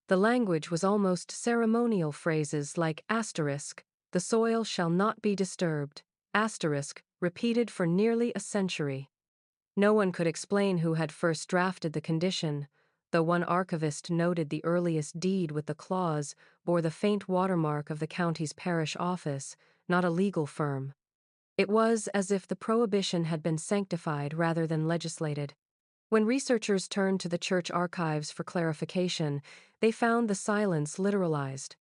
The language was almost ceremonial, phrases like asterisk, the soil shall not be disturbed, asterisk, repeated for nearly a century. No one could explain who had first drafted the condition, though one archivist noted the earliest deed with the clause bore the faint watermark of the county's parish office, not a legal firm. It was as if the prohibition had been sanctified rather than legislated. When researchers turned to the church archives for clarification, they found the silence literalized.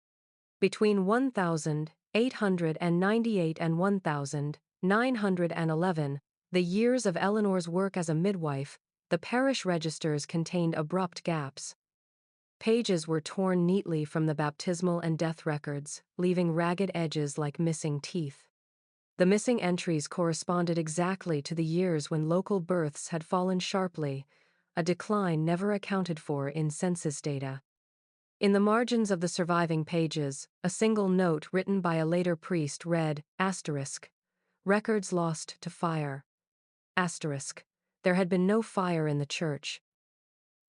Between 1,898 and 1,911, the years of Eleanor's work as a midwife, the parish registers contained abrupt gaps. Pages were torn neatly from the baptismal and death records, leaving ragged edges like missing teeth. The missing entries corresponded exactly to the years when local births had fallen sharply, a decline never accounted for in census data. In the margins of the surviving pages, a single note written by a later priest read, asterisk, records lost to fire. Asterisk, there had been no fire in the church.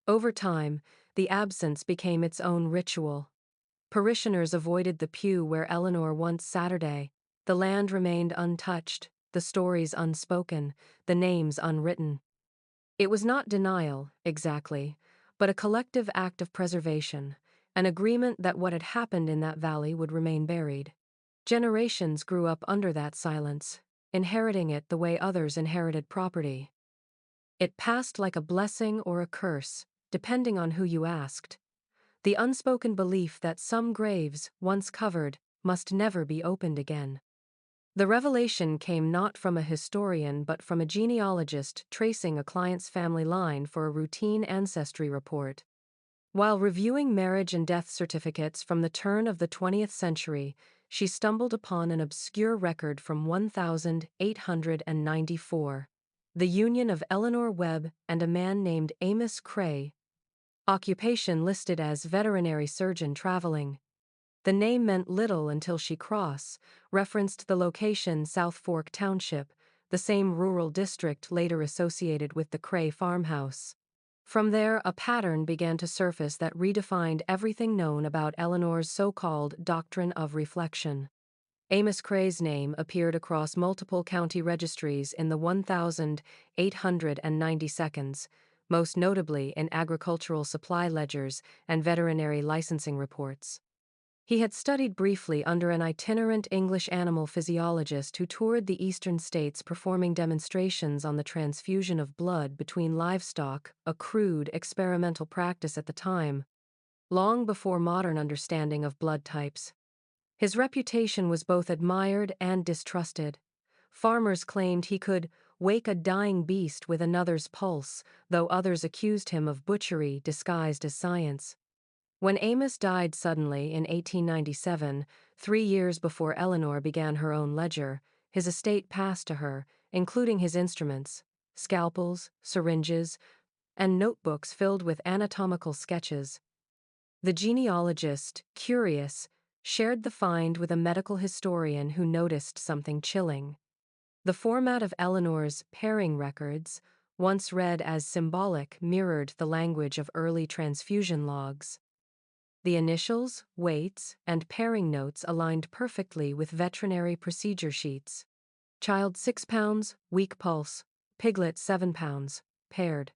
Over time, the absence became its own ritual. Parishioners avoided the pew where Eleanor once Saturday. The land remained untouched, the stories unspoken, the names unwritten. It was not denial, exactly, but a collective act of preservation, an agreement that what had happened in that valley would remain buried. Generations grew up under that silence, inheriting it the way others inherited property. It passed like a blessing or a curse, depending on who you asked. The unspoken belief that some graves, once covered, must never be opened again. The revelation came not from a historian but from a genealogist tracing a client's family line for a routine ancestry report. While reviewing marriage and death certificates from the turn of the 20th century, she stumbled upon an obscure record from 1894. The union of Eleanor Webb and a man named Amos Cray. Occupation listed as veterinary surgeon traveling. The name meant little until she referenced the location South Fork Township, the same rural district later associated with the Cray farmhouse. From there, a pattern began to surface that redefined everything known about Eleanor's so-called Doctrine of Reflection. Amos Cray's name appeared across multiple county registries in the 1892, most notably in agricultural supply ledgers and veterinary licensing reports. He had studied briefly under an itinerant English animal physiologist who toured the eastern states performing demonstrations on the transfusion of blood between livestock, a crude, experimental practice at the time, long before modern understanding of blood types. His reputation was both admired and distrusted. Farmers claimed he could wake a dying beast with another's pulse, though others accused him of butchery disguised as science. When Amos died suddenly in 1897, 3 years before Eleanor began her own ledger, his estate passed to her, including his instruments, scalpels, syringes, and notebooks filled with anatomical sketches. The genealogist, curious, shared the find with a medical historian who noticed something chilling. The format of Eleanor's pairing records, once read as symbolic, mirrored the language of early transfusion logs. The initials, weights, and pairing notes aligned perfectly with veterinary procedure sheets. Child 6 pounds, weak pulse. Piglet 7 pounds, paired.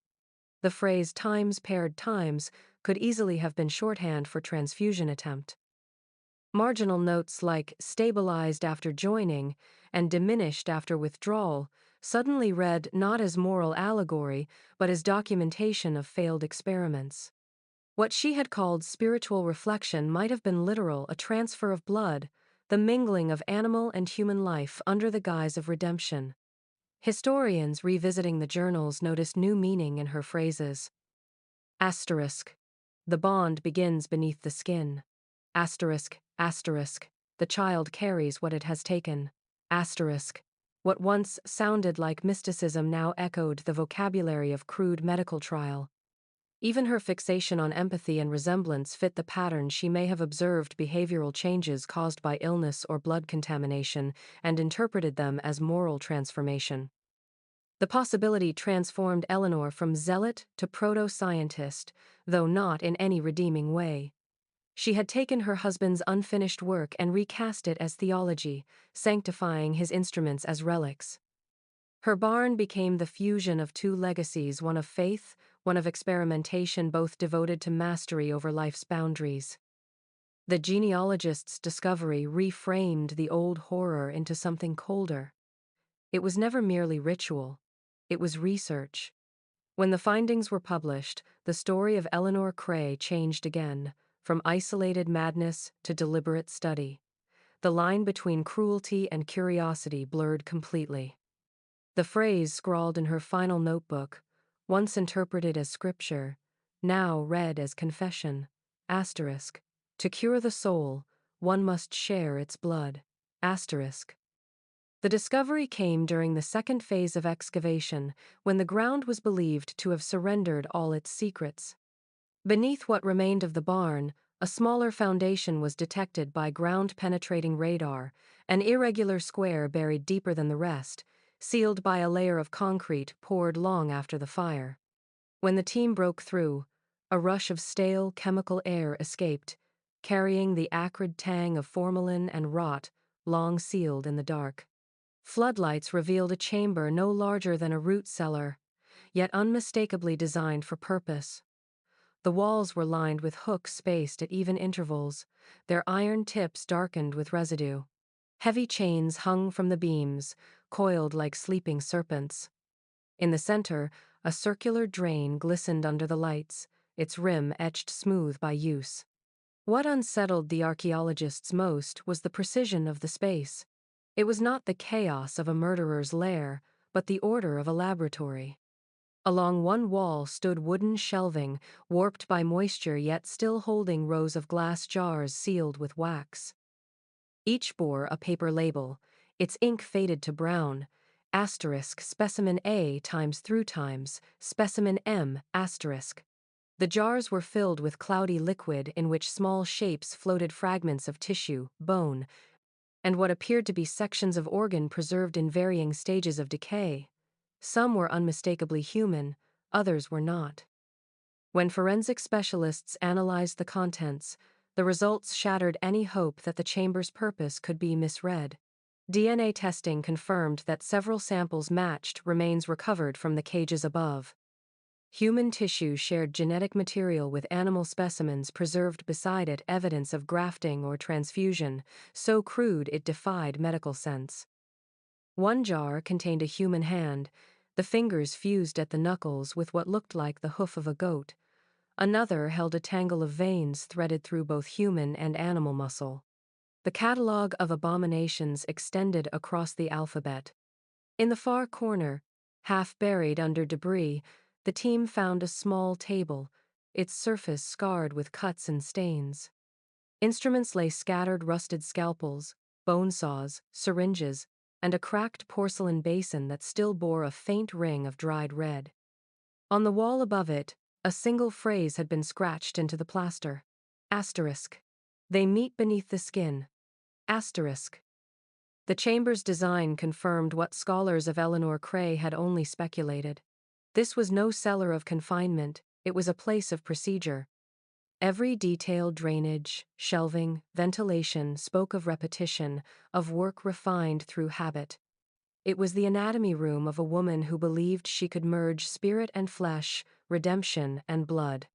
The phrase times paired times could easily have been shorthand for transfusion attempt. Marginal notes like stabilized after joining and diminished after withdrawal suddenly read not as moral allegory but as documentation of failed experiments. What she had called spiritual reflection might have been literal, a transfer of blood, the mingling of animal and human life under the guise of redemption. Historians revisiting the journals noticed new meaning in her phrases. Asterisk. The bond begins beneath the skin. Asterisk, asterisk. The child carries what it has taken. Asterisk. What once sounded like mysticism now echoed the vocabulary of crude medical trial. Even her fixation on empathy and resemblance fit the pattern. She may have observed behavioral changes caused by illness or blood contamination and interpreted them as moral transformation. The possibility transformed Eleanor from zealot to proto-scientist, though not in any redeeming way. She had taken her husband's unfinished work and recast it as theology, sanctifying his instruments as relics. Her barn became the fusion of two legacies, one of faith, one of experimentation, both devoted to mastery over life's boundaries. The genealogist's discovery reframed the old horror into something colder. It was never merely ritual. It was research. When the findings were published, the story of Eleanor Cray changed again, from isolated madness to deliberate study. The line between cruelty and curiosity blurred completely. The phrase scrawled in her final notebook, once interpreted as scripture, now read as confession. Asterisk. To cure the soul, one must share its blood. Asterisk. The discovery came during the second phase of excavation, when the ground was believed to have surrendered all its secrets. Beneath what remained of the barn, a smaller foundation was detected by ground-penetrating radar, an irregular square buried deeper than the rest, sealed by a layer of concrete poured long after the fire. When the team broke through, a rush of stale chemical air escaped, carrying the acrid tang of formalin and rot, long sealed in the dark. Floodlights revealed a chamber no larger than a root cellar, yet unmistakably designed for purpose. The walls were lined with hooks spaced at even intervals, their iron tips darkened with residue. Heavy chains hung from the beams, coiled like sleeping serpents. In the center, a circular drain glistened under the lights, its rim etched smooth by use. What unsettled the archaeologists most was the precision of the space. It was not the chaos of a murderer's lair, but the order of a laboratory. Along one wall stood wooden shelving, warped by moisture yet still holding rows of glass jars sealed with wax. Each bore a paper label, its ink faded to brown, asterisk specimen A times through times, specimen M asterisk. The jars were filled with cloudy liquid in which small shapes floated fragments of tissue, bone, and what appeared to be sections of organ preserved in varying stages of decay. Some were unmistakably human, others were not. When forensic specialists analyzed the contents, the results shattered any hope that the chamber's purpose could be misread. DNA testing confirmed that several samples matched remains recovered from the cages above. Human tissue shared genetic material with animal specimens preserved beside it, evidence of grafting or transfusion, so crude it defied medical sense. One jar contained a human hand, the fingers fused at the knuckles with what looked like the hoof of a goat. Another held a tangle of veins threaded through both human and animal muscle. The catalogue of abominations extended across the alphabet. In the far corner, half buried under debris, the team found a small table, its surface scarred with cuts and stains. Instruments lay scattered, rusted scalpels, bone saws, syringes, and a cracked porcelain basin that still bore a faint ring of dried red. On the wall above it, a single phrase had been scratched into the plaster. Asterisk. They meet beneath the skin. Asterisk. The chamber's design confirmed what scholars of Eleanor Cray had only speculated. This was no cellar of confinement, it was a place of procedure. Every detail, drainage, shelving, ventilation spoke of repetition, of work refined through habit. It was the anatomy room of a woman who believed she could merge spirit and flesh, redemption and blood.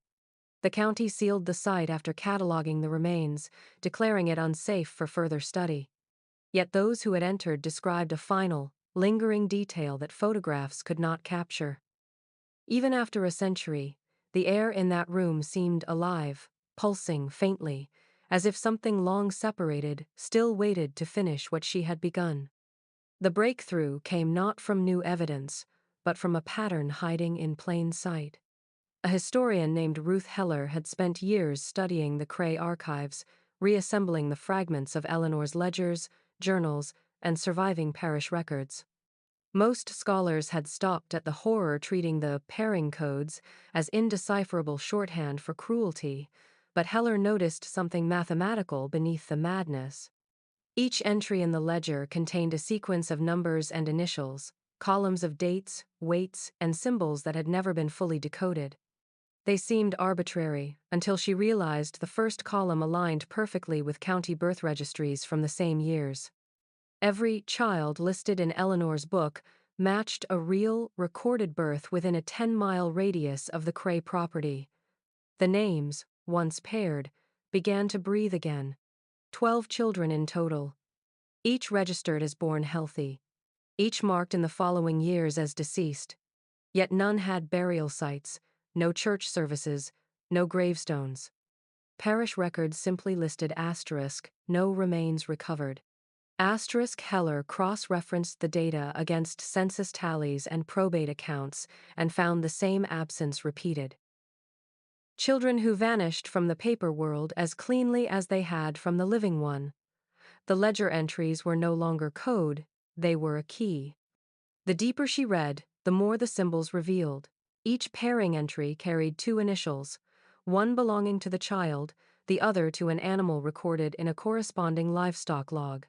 The county sealed the site after cataloging the remains, declaring it unsafe for further study. Yet those who had entered described a final, lingering detail that photographs could not capture. Even after a century, the air in that room seemed alive, pulsing faintly, as if something long separated still waited to finish what she had begun. The breakthrough came not from new evidence, but from a pattern hiding in plain sight. A historian named Ruth Heller had spent years studying the Cray archives, reassembling the fragments of Eleanor's ledgers, journals, and surviving parish records. Most scholars had stopped at the horror, treating the pairing codes as indecipherable shorthand for cruelty, but Heller noticed something mathematical beneath the madness. Each entry in the ledger contained a sequence of numbers and initials, columns of dates, weights, and symbols that had never been fully decoded. They seemed arbitrary, until she realized the first column aligned perfectly with county birth registries from the same years. Every child listed in Eleanor's book matched a real, recorded birth within a 10-mile radius of the Cray property. The names, once paired, began to breathe again. 12 children in total. Each registered as born healthy. Each marked in the following years as deceased. Yet none had burial sites, no church services, no gravestones. Parish records simply listed asterisk, no remains recovered. Asterisk Heller cross-referenced the data against census tallies and probate accounts and found the same absence repeated. Children who vanished from the paper world as cleanly as they had from the living one. The ledger entries were no longer code, they were a key. The deeper she read, the more the symbols revealed. Each pairing entry carried 2 initials, one belonging to the child, the other to an animal recorded in a corresponding livestock log.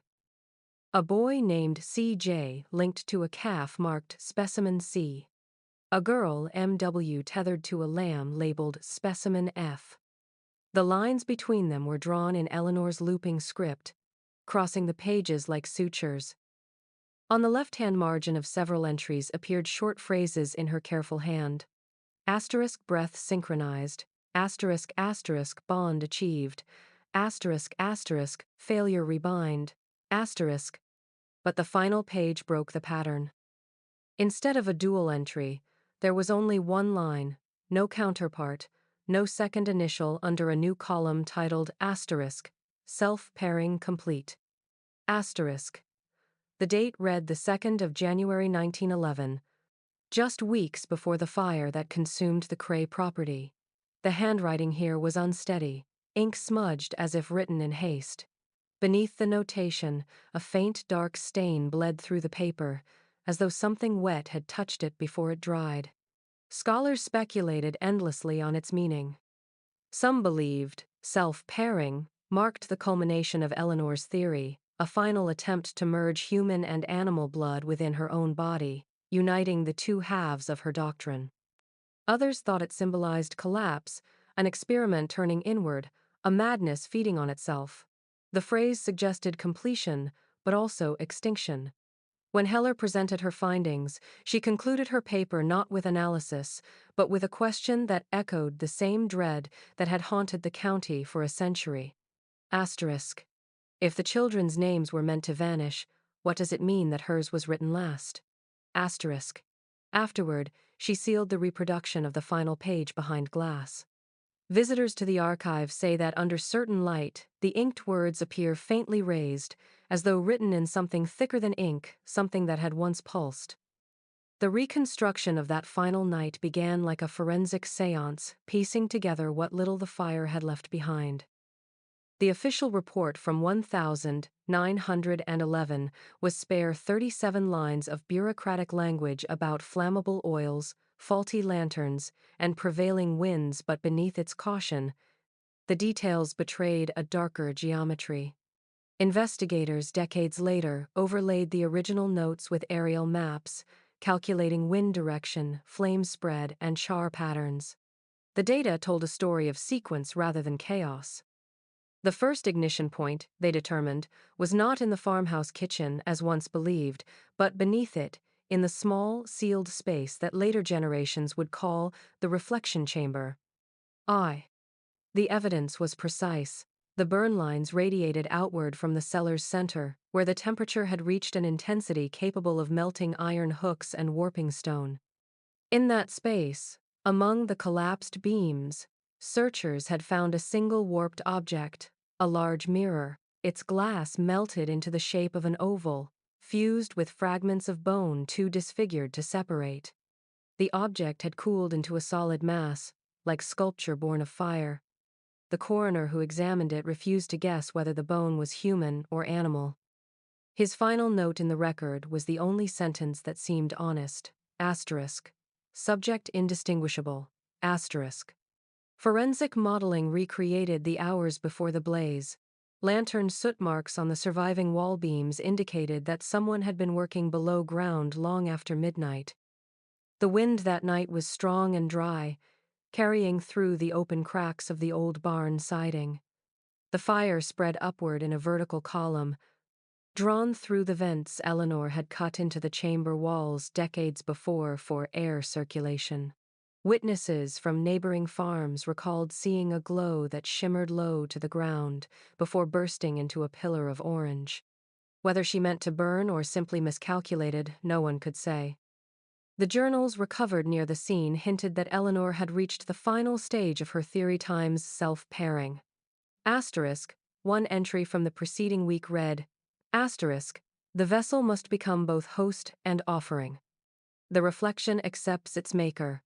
A boy named C.J. linked to a calf marked Specimen C. A girl, M.W., tethered to a lamb labeled Specimen F. The lines between them were drawn in Eleanor's looping script, crossing the pages like sutures. On the left-hand margin of several entries appeared short phrases in her careful hand. Asterisk breath synchronized, asterisk asterisk bond achieved, asterisk asterisk failure rebind, asterisk. But the final page broke the pattern. Instead of a dual entry, there was only one line, no counterpart, no second initial under a new column titled asterisk, self-pairing complete. Asterisk. The date read the 2nd of January 1911, just weeks before the fire that consumed the Cray property. The handwriting here was unsteady, ink smudged as if written in haste. Beneath the notation, a faint dark stain bled through the paper, as though something wet had touched it before it dried. Scholars speculated endlessly on its meaning. Some believed self-pairing marked the culmination of Eleanor's theory, a final attempt to merge human and animal blood within her own body, uniting the two halves of her doctrine. Others thought it symbolized collapse, an experiment turning inward, a madness feeding on itself. The phrase suggested completion, but also extinction. When Heller presented her findings, she concluded her paper not with analysis, but with a question that echoed the same dread that had haunted the county for a century. Asterisk. If the children's names were meant to vanish, what does it mean that hers was written last? Asterisk. Afterward, she sealed the reproduction of the final page behind glass. Visitors to the archive say that under certain light, the inked words appear faintly raised, as though written in something thicker than ink, something that had once pulsed. The reconstruction of that final night began like a forensic seance, piecing together what little the fire had left behind. The official report from 1911 was spare 37 lines of bureaucratic language about flammable oils, faulty lanterns, and prevailing winds, but beneath its caution, the details betrayed a darker geometry. Investigators decades later overlaid the original notes with aerial maps, calculating wind direction, flame spread, and char patterns. The data told a story of sequence rather than chaos. The first ignition point, they determined, was not in the farmhouse kitchen as once believed, but beneath it, in the small, sealed space that later generations would call the reflection chamber. The evidence was precise. The burn lines radiated outward from the cellar's center, where the temperature had reached an intensity capable of melting iron hooks and warping stone. In that space, among the collapsed beams, searchers had found a single warped object, a large mirror, its glass melted into the shape of an oval, fused with fragments of bone too disfigured to separate. The object had cooled into a solid mass, like sculpture born of fire. The coroner who examined it refused to guess whether the bone was human or animal. His final note in the record was the only sentence that seemed honest. Asterisk. Subject indistinguishable. Asterisk. Forensic modeling recreated the hours before the blaze. Lantern soot marks on the surviving wall beams indicated that someone had been working below ground long after midnight. The wind that night was strong and dry, carrying through the open cracks of the old barn siding. The fire spread upward in a vertical column, drawn through the vents Eleanor had cut into the chamber walls decades before for air circulation. Witnesses from neighboring farms recalled seeing a glow that shimmered low to the ground before bursting into a pillar of orange. Whether she meant to burn or simply miscalculated, no one could say. The journals recovered near the scene hinted that Eleanor had reached the final stage of her theory times self-pairing. Asterisk, one entry from the preceding week read, Asterisk, the vessel must become both host and offering. The reflection accepts its maker.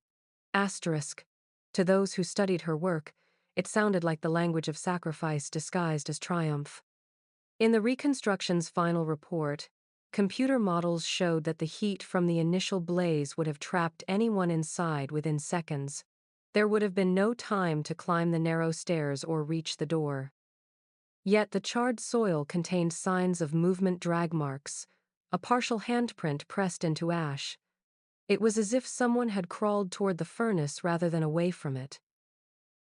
Asterisk, to those who studied her work, it sounded like the language of sacrifice disguised as triumph. In the reconstruction's final report, computer models showed that the heat from the initial blaze would have trapped anyone inside within seconds. There would have been no time to climb the narrow stairs or reach the door. Yet the charred soil contained signs of movement drag marks, a partial handprint pressed into ash. It was as if someone had crawled toward the furnace rather than away from it.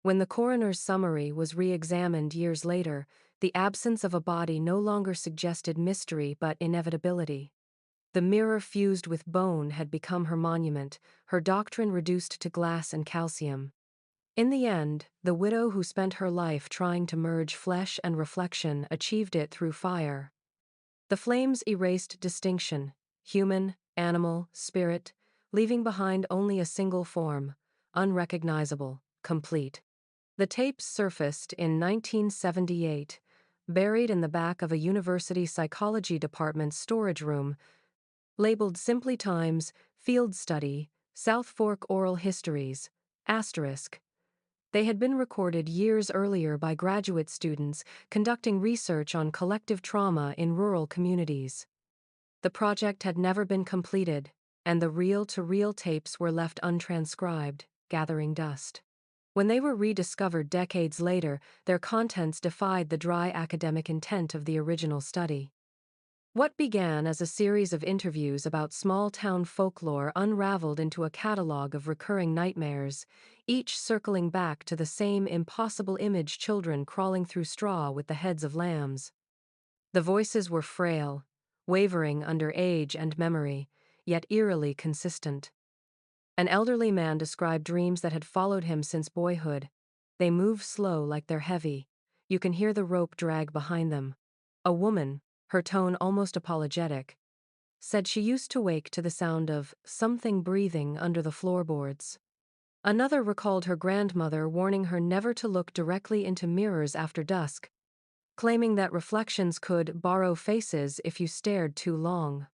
When the coroner's summary was re-examined years later, the absence of a body no longer suggested mystery but inevitability. The mirror fused with bone had become her monument, her doctrine reduced to glass and calcium. In the end, the widow who spent her life trying to merge flesh and reflection achieved it through fire. The flames erased distinction, human, animal, spirit, leaving behind only a single form, unrecognizable, complete. The tapes surfaced in 1978, buried in the back of a university psychology department's storage room, labeled simply Times, Field Study, South Fork Oral Histories, asterisk. They had been recorded years earlier by graduate students conducting research on collective trauma in rural communities. The project had never been completed, and the reel-to-reel tapes were left untranscribed, gathering dust. When they were rediscovered decades later, their contents defied the dry academic intent of the original study. What began as a series of interviews about small-town folklore unraveled into a catalog of recurring nightmares, each circling back to the same impossible image: children crawling through straw with the heads of lambs. The voices were frail, wavering under age and memory, yet eerily consistent. An elderly man described dreams that had followed him since boyhood. They move slow like they're heavy. You can hear the rope drag behind them. A woman, her tone almost apologetic, said she used to wake to the sound of something breathing under the floorboards. Another recalled her grandmother warning her never to look directly into mirrors after dusk, claiming that reflections could borrow faces if you stared too long.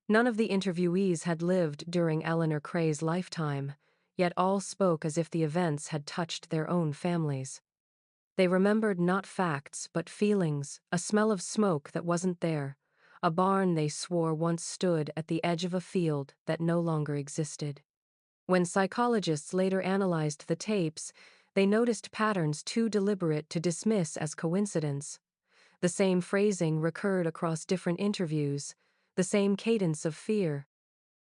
None of the interviewees had lived during Eleanor Cray's lifetime, yet all spoke as if the events had touched their own families. They remembered not facts but feelings, a smell of smoke that wasn't there, a barn they swore once stood at the edge of a field that no longer existed. When psychologists later analyzed the tapes, they noticed patterns too deliberate to dismiss as coincidence. The same phrasing recurred across different interviews, the same cadence of fear.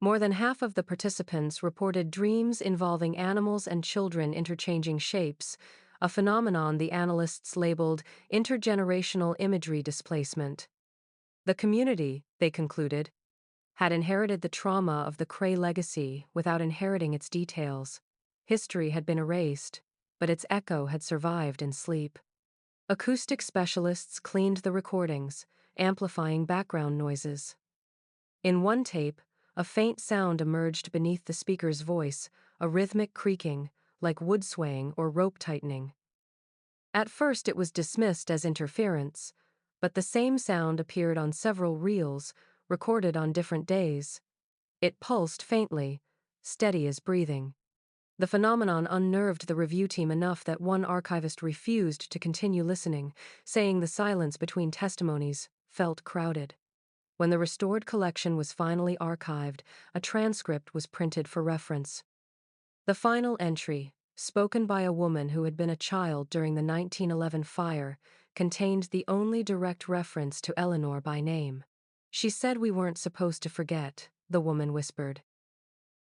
More than half of the participants reported dreams involving animals and children interchanging shapes, a phenomenon the analysts labeled intergenerational imagery displacement. The community, they concluded, had inherited the trauma of the Cray legacy without inheriting its details. History had been erased, but its echo had survived in sleep. Acoustic specialists cleaned the recordings, amplifying background noises. In one tape, a faint sound emerged beneath the speaker's voice, a rhythmic creaking, like wood swaying or rope tightening. At first it was dismissed as interference, but the same sound appeared on several reels, recorded on different days. It pulsed faintly, steady as breathing. The phenomenon unnerved the review team enough that one archivist refused to continue listening, saying the silence between testimonies felt crowded. When the restored collection was finally archived, a transcript was printed for reference. The final entry, spoken by a woman who had been a child during the 1911 fire, contained the only direct reference to Eleanor by name. "She said we weren't supposed to forget," the woman whispered.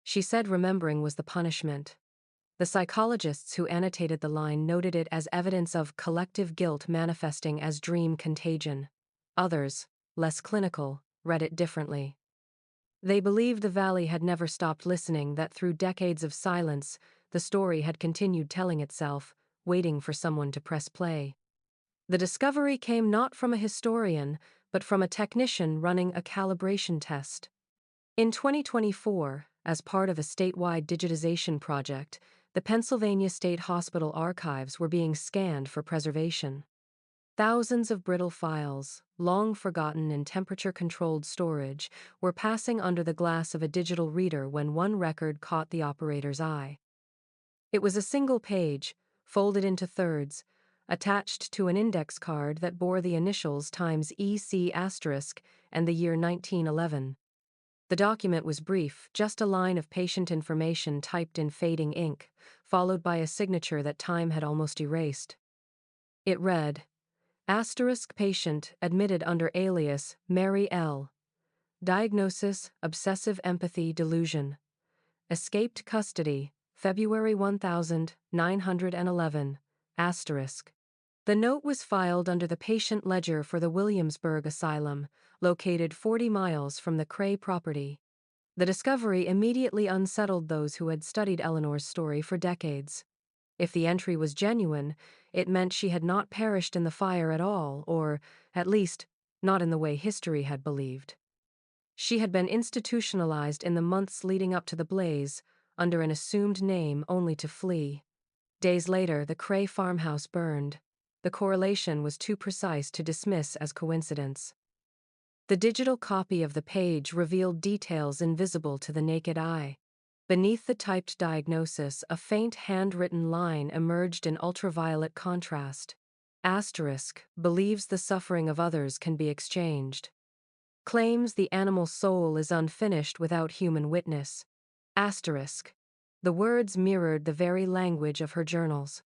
She said remembering was the punishment. The psychologists who annotated the line noted it as evidence of collective guilt manifesting as dream contagion. Others, less clinical, read it differently. They believed the valley had never stopped listening, that through decades of silence, the story had continued telling itself, waiting for someone to press play. The discovery came not from a historian, but from a technician running a calibration test. In 2024, as part of a statewide digitization project, the Pennsylvania State Hospital archives were being scanned for preservation. Thousands of brittle files, long forgotten in temperature-controlled storage, were passing under the glass of a digital reader when one record caught the operator's eye. It was a single page, folded into thirds, attached to an index card that bore the initials times EC asterisk and the year 1911. The document was brief, just a line of patient information typed in fading ink, followed by a signature that time had almost erased. It read, Asterisk patient admitted under alias Mary L. Diagnosis obsessive empathy delusion. Escaped custody, February 1911. Asterisk. The note was filed under the patient ledger for the Williamsburg Asylum, located 40 miles from the Cray property. The discovery immediately unsettled those who had studied Eleanor's story for decades. If the entry was genuine, it meant she had not perished in the fire at all, or, at least, not in the way history had believed. She had been institutionalized in the months leading up to the blaze, under an assumed name only to flee. Days later, the Cray farmhouse burned. the correlation was too precise to dismiss as coincidence. The digital copy of the page revealed details invisible to the naked eye. Beneath the typed diagnosis, a faint handwritten line emerged in ultraviolet contrast. Asterisk, believes the suffering of others can be exchanged. Claims the animal soul is unfinished without human witness. Asterisk. The words mirrored the very language of her journals.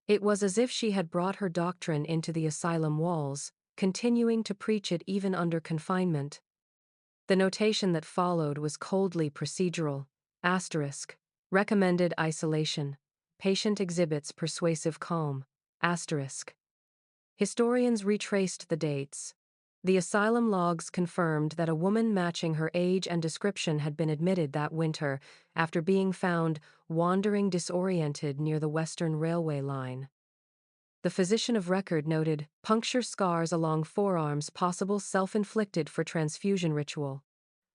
It was as if she had brought her doctrine into the asylum walls, continuing to preach it even under confinement. The notation that followed was coldly procedural. Asterisk. Recommended isolation. Patient exhibits persuasive calm. Asterisk. Historians retraced the dates. The asylum logs confirmed that a woman matching her age and description had been admitted that winter after being found wandering disoriented near the Western Railway line. The physician of record noted puncture scars along forearms, possible self-inflicted for transfusion ritual.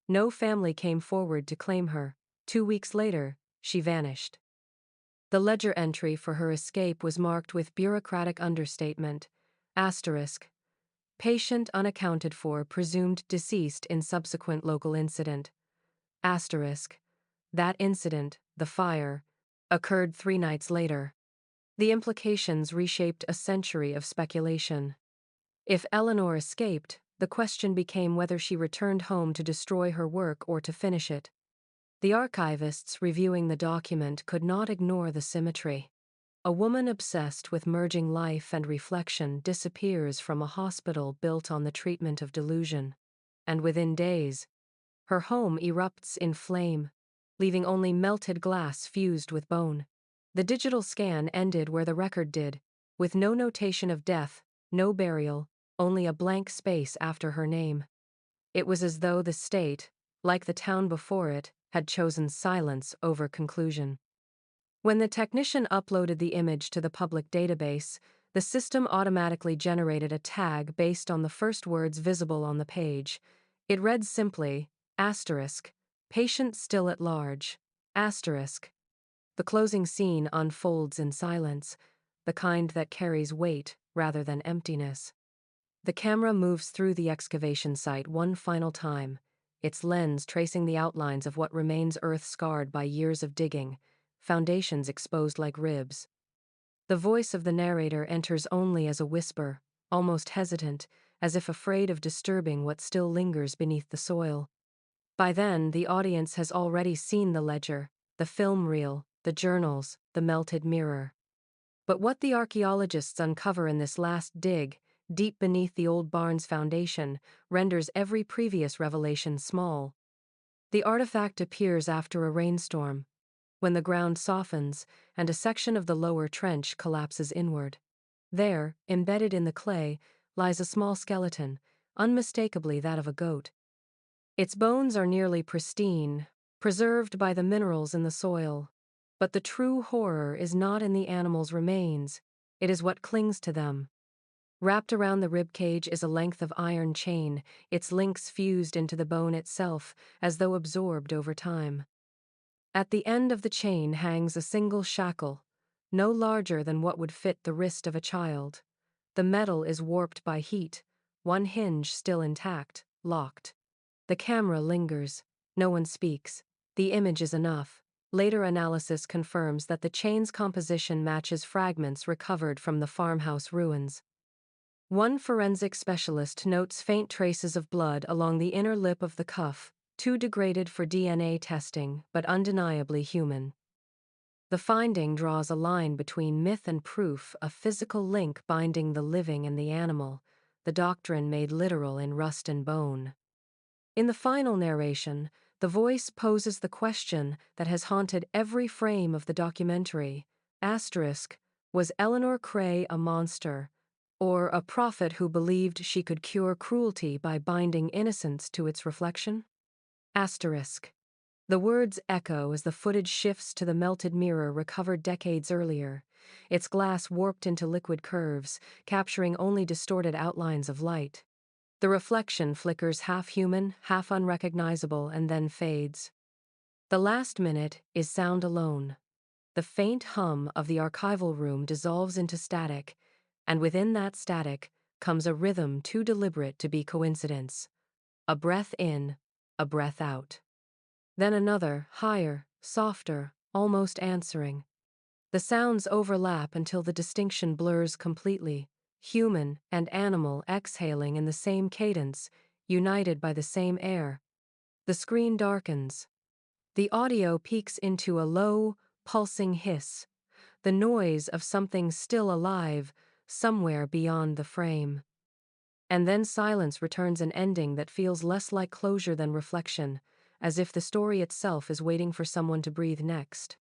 No family came forward to claim her. 2 weeks later, she vanished. The ledger entry for her escape was marked with bureaucratic understatement. Asterisk. Patient unaccounted for, presumed deceased in subsequent local incident. Asterisk. That incident, the fire, occurred 3 nights later. The implications reshaped a century of speculation. If Eleanor escaped, the question became whether she returned home to destroy her work or to finish it. The archivists reviewing the document could not ignore the symmetry. A woman obsessed with merging life and reflection disappears from a hospital built on the treatment of delusion. And within days, her home erupts in flame, leaving only melted glass fused with bone. The digital scan ended where the record did, with no notation of death, no burial, only a blank space after her name. It was as though the state, like the town before it, had chosen silence over conclusion. When the technician uploaded the image to the public database, the system automatically generated a tag based on the first words visible on the page. It read simply, asterisk, patient still at large, asterisk. The closing scene unfolds in silence, the kind that carries weight rather than emptiness. The camera moves through the excavation site one final time, its lens tracing the outlines of what remains earth scarred by years of digging, foundations exposed like ribs. The voice of the narrator enters only as a whisper, almost hesitant, as if afraid of disturbing what still lingers beneath the soil. By then, the audience has already seen the ledger, the film reel, the journals, the melted mirror. But what the archaeologists uncover in this last dig, deep beneath the old barn's foundation, renders every previous revelation small. The artifact appears after a rainstorm, when the ground softens and a section of the lower trench collapses inward. There, embedded in the clay, lies a small skeleton, unmistakably that of a goat. Its bones are nearly pristine, preserved by the minerals in the soil. But the true horror is not in the animal's remains, it is what clings to them. Wrapped around the rib cage is a length of iron chain, its links fused into the bone itself, as though absorbed over time. At the end of the chain hangs a single shackle, no larger than what would fit the wrist of a child. The metal is warped by heat, one hinge still intact, locked. The camera lingers. No one speaks. The image is enough. Later analysis confirms that the chain's composition matches fragments recovered from the farmhouse ruins. One forensic specialist notes faint traces of blood along the inner lip of the cuff, too degraded for DNA testing, but undeniably human. The finding draws a line between myth and proof, a physical link binding the living and the animal, the doctrine made literal in rust and bone. In the final narration, the voice poses the question that has haunted every frame of the documentary. Asterisk, was Eleanor Cray a monster, or a prophet who believed she could cure cruelty by binding innocence to its reflection? Asterisk. The words echo as the footage shifts to the melted mirror recovered decades earlier, its glass warped into liquid curves, capturing only distorted outlines of light. The reflection flickers half human, half unrecognizable, and then fades. The last minute is sound alone. The faint hum of the archival room dissolves into static, And within that static comes a rhythm too deliberate to be coincidence. A breath in, a breath out. Then another, higher, softer, almost answering. The sounds overlap until the distinction blurs completely, human and animal exhaling in the same cadence, united by the same air. The screen darkens. The audio peaks into a low, pulsing hiss, the noise of something still alive, somewhere beyond the frame. And then silence returns, an ending that feels less like closure than reflection, as if the story itself is waiting for someone to breathe next.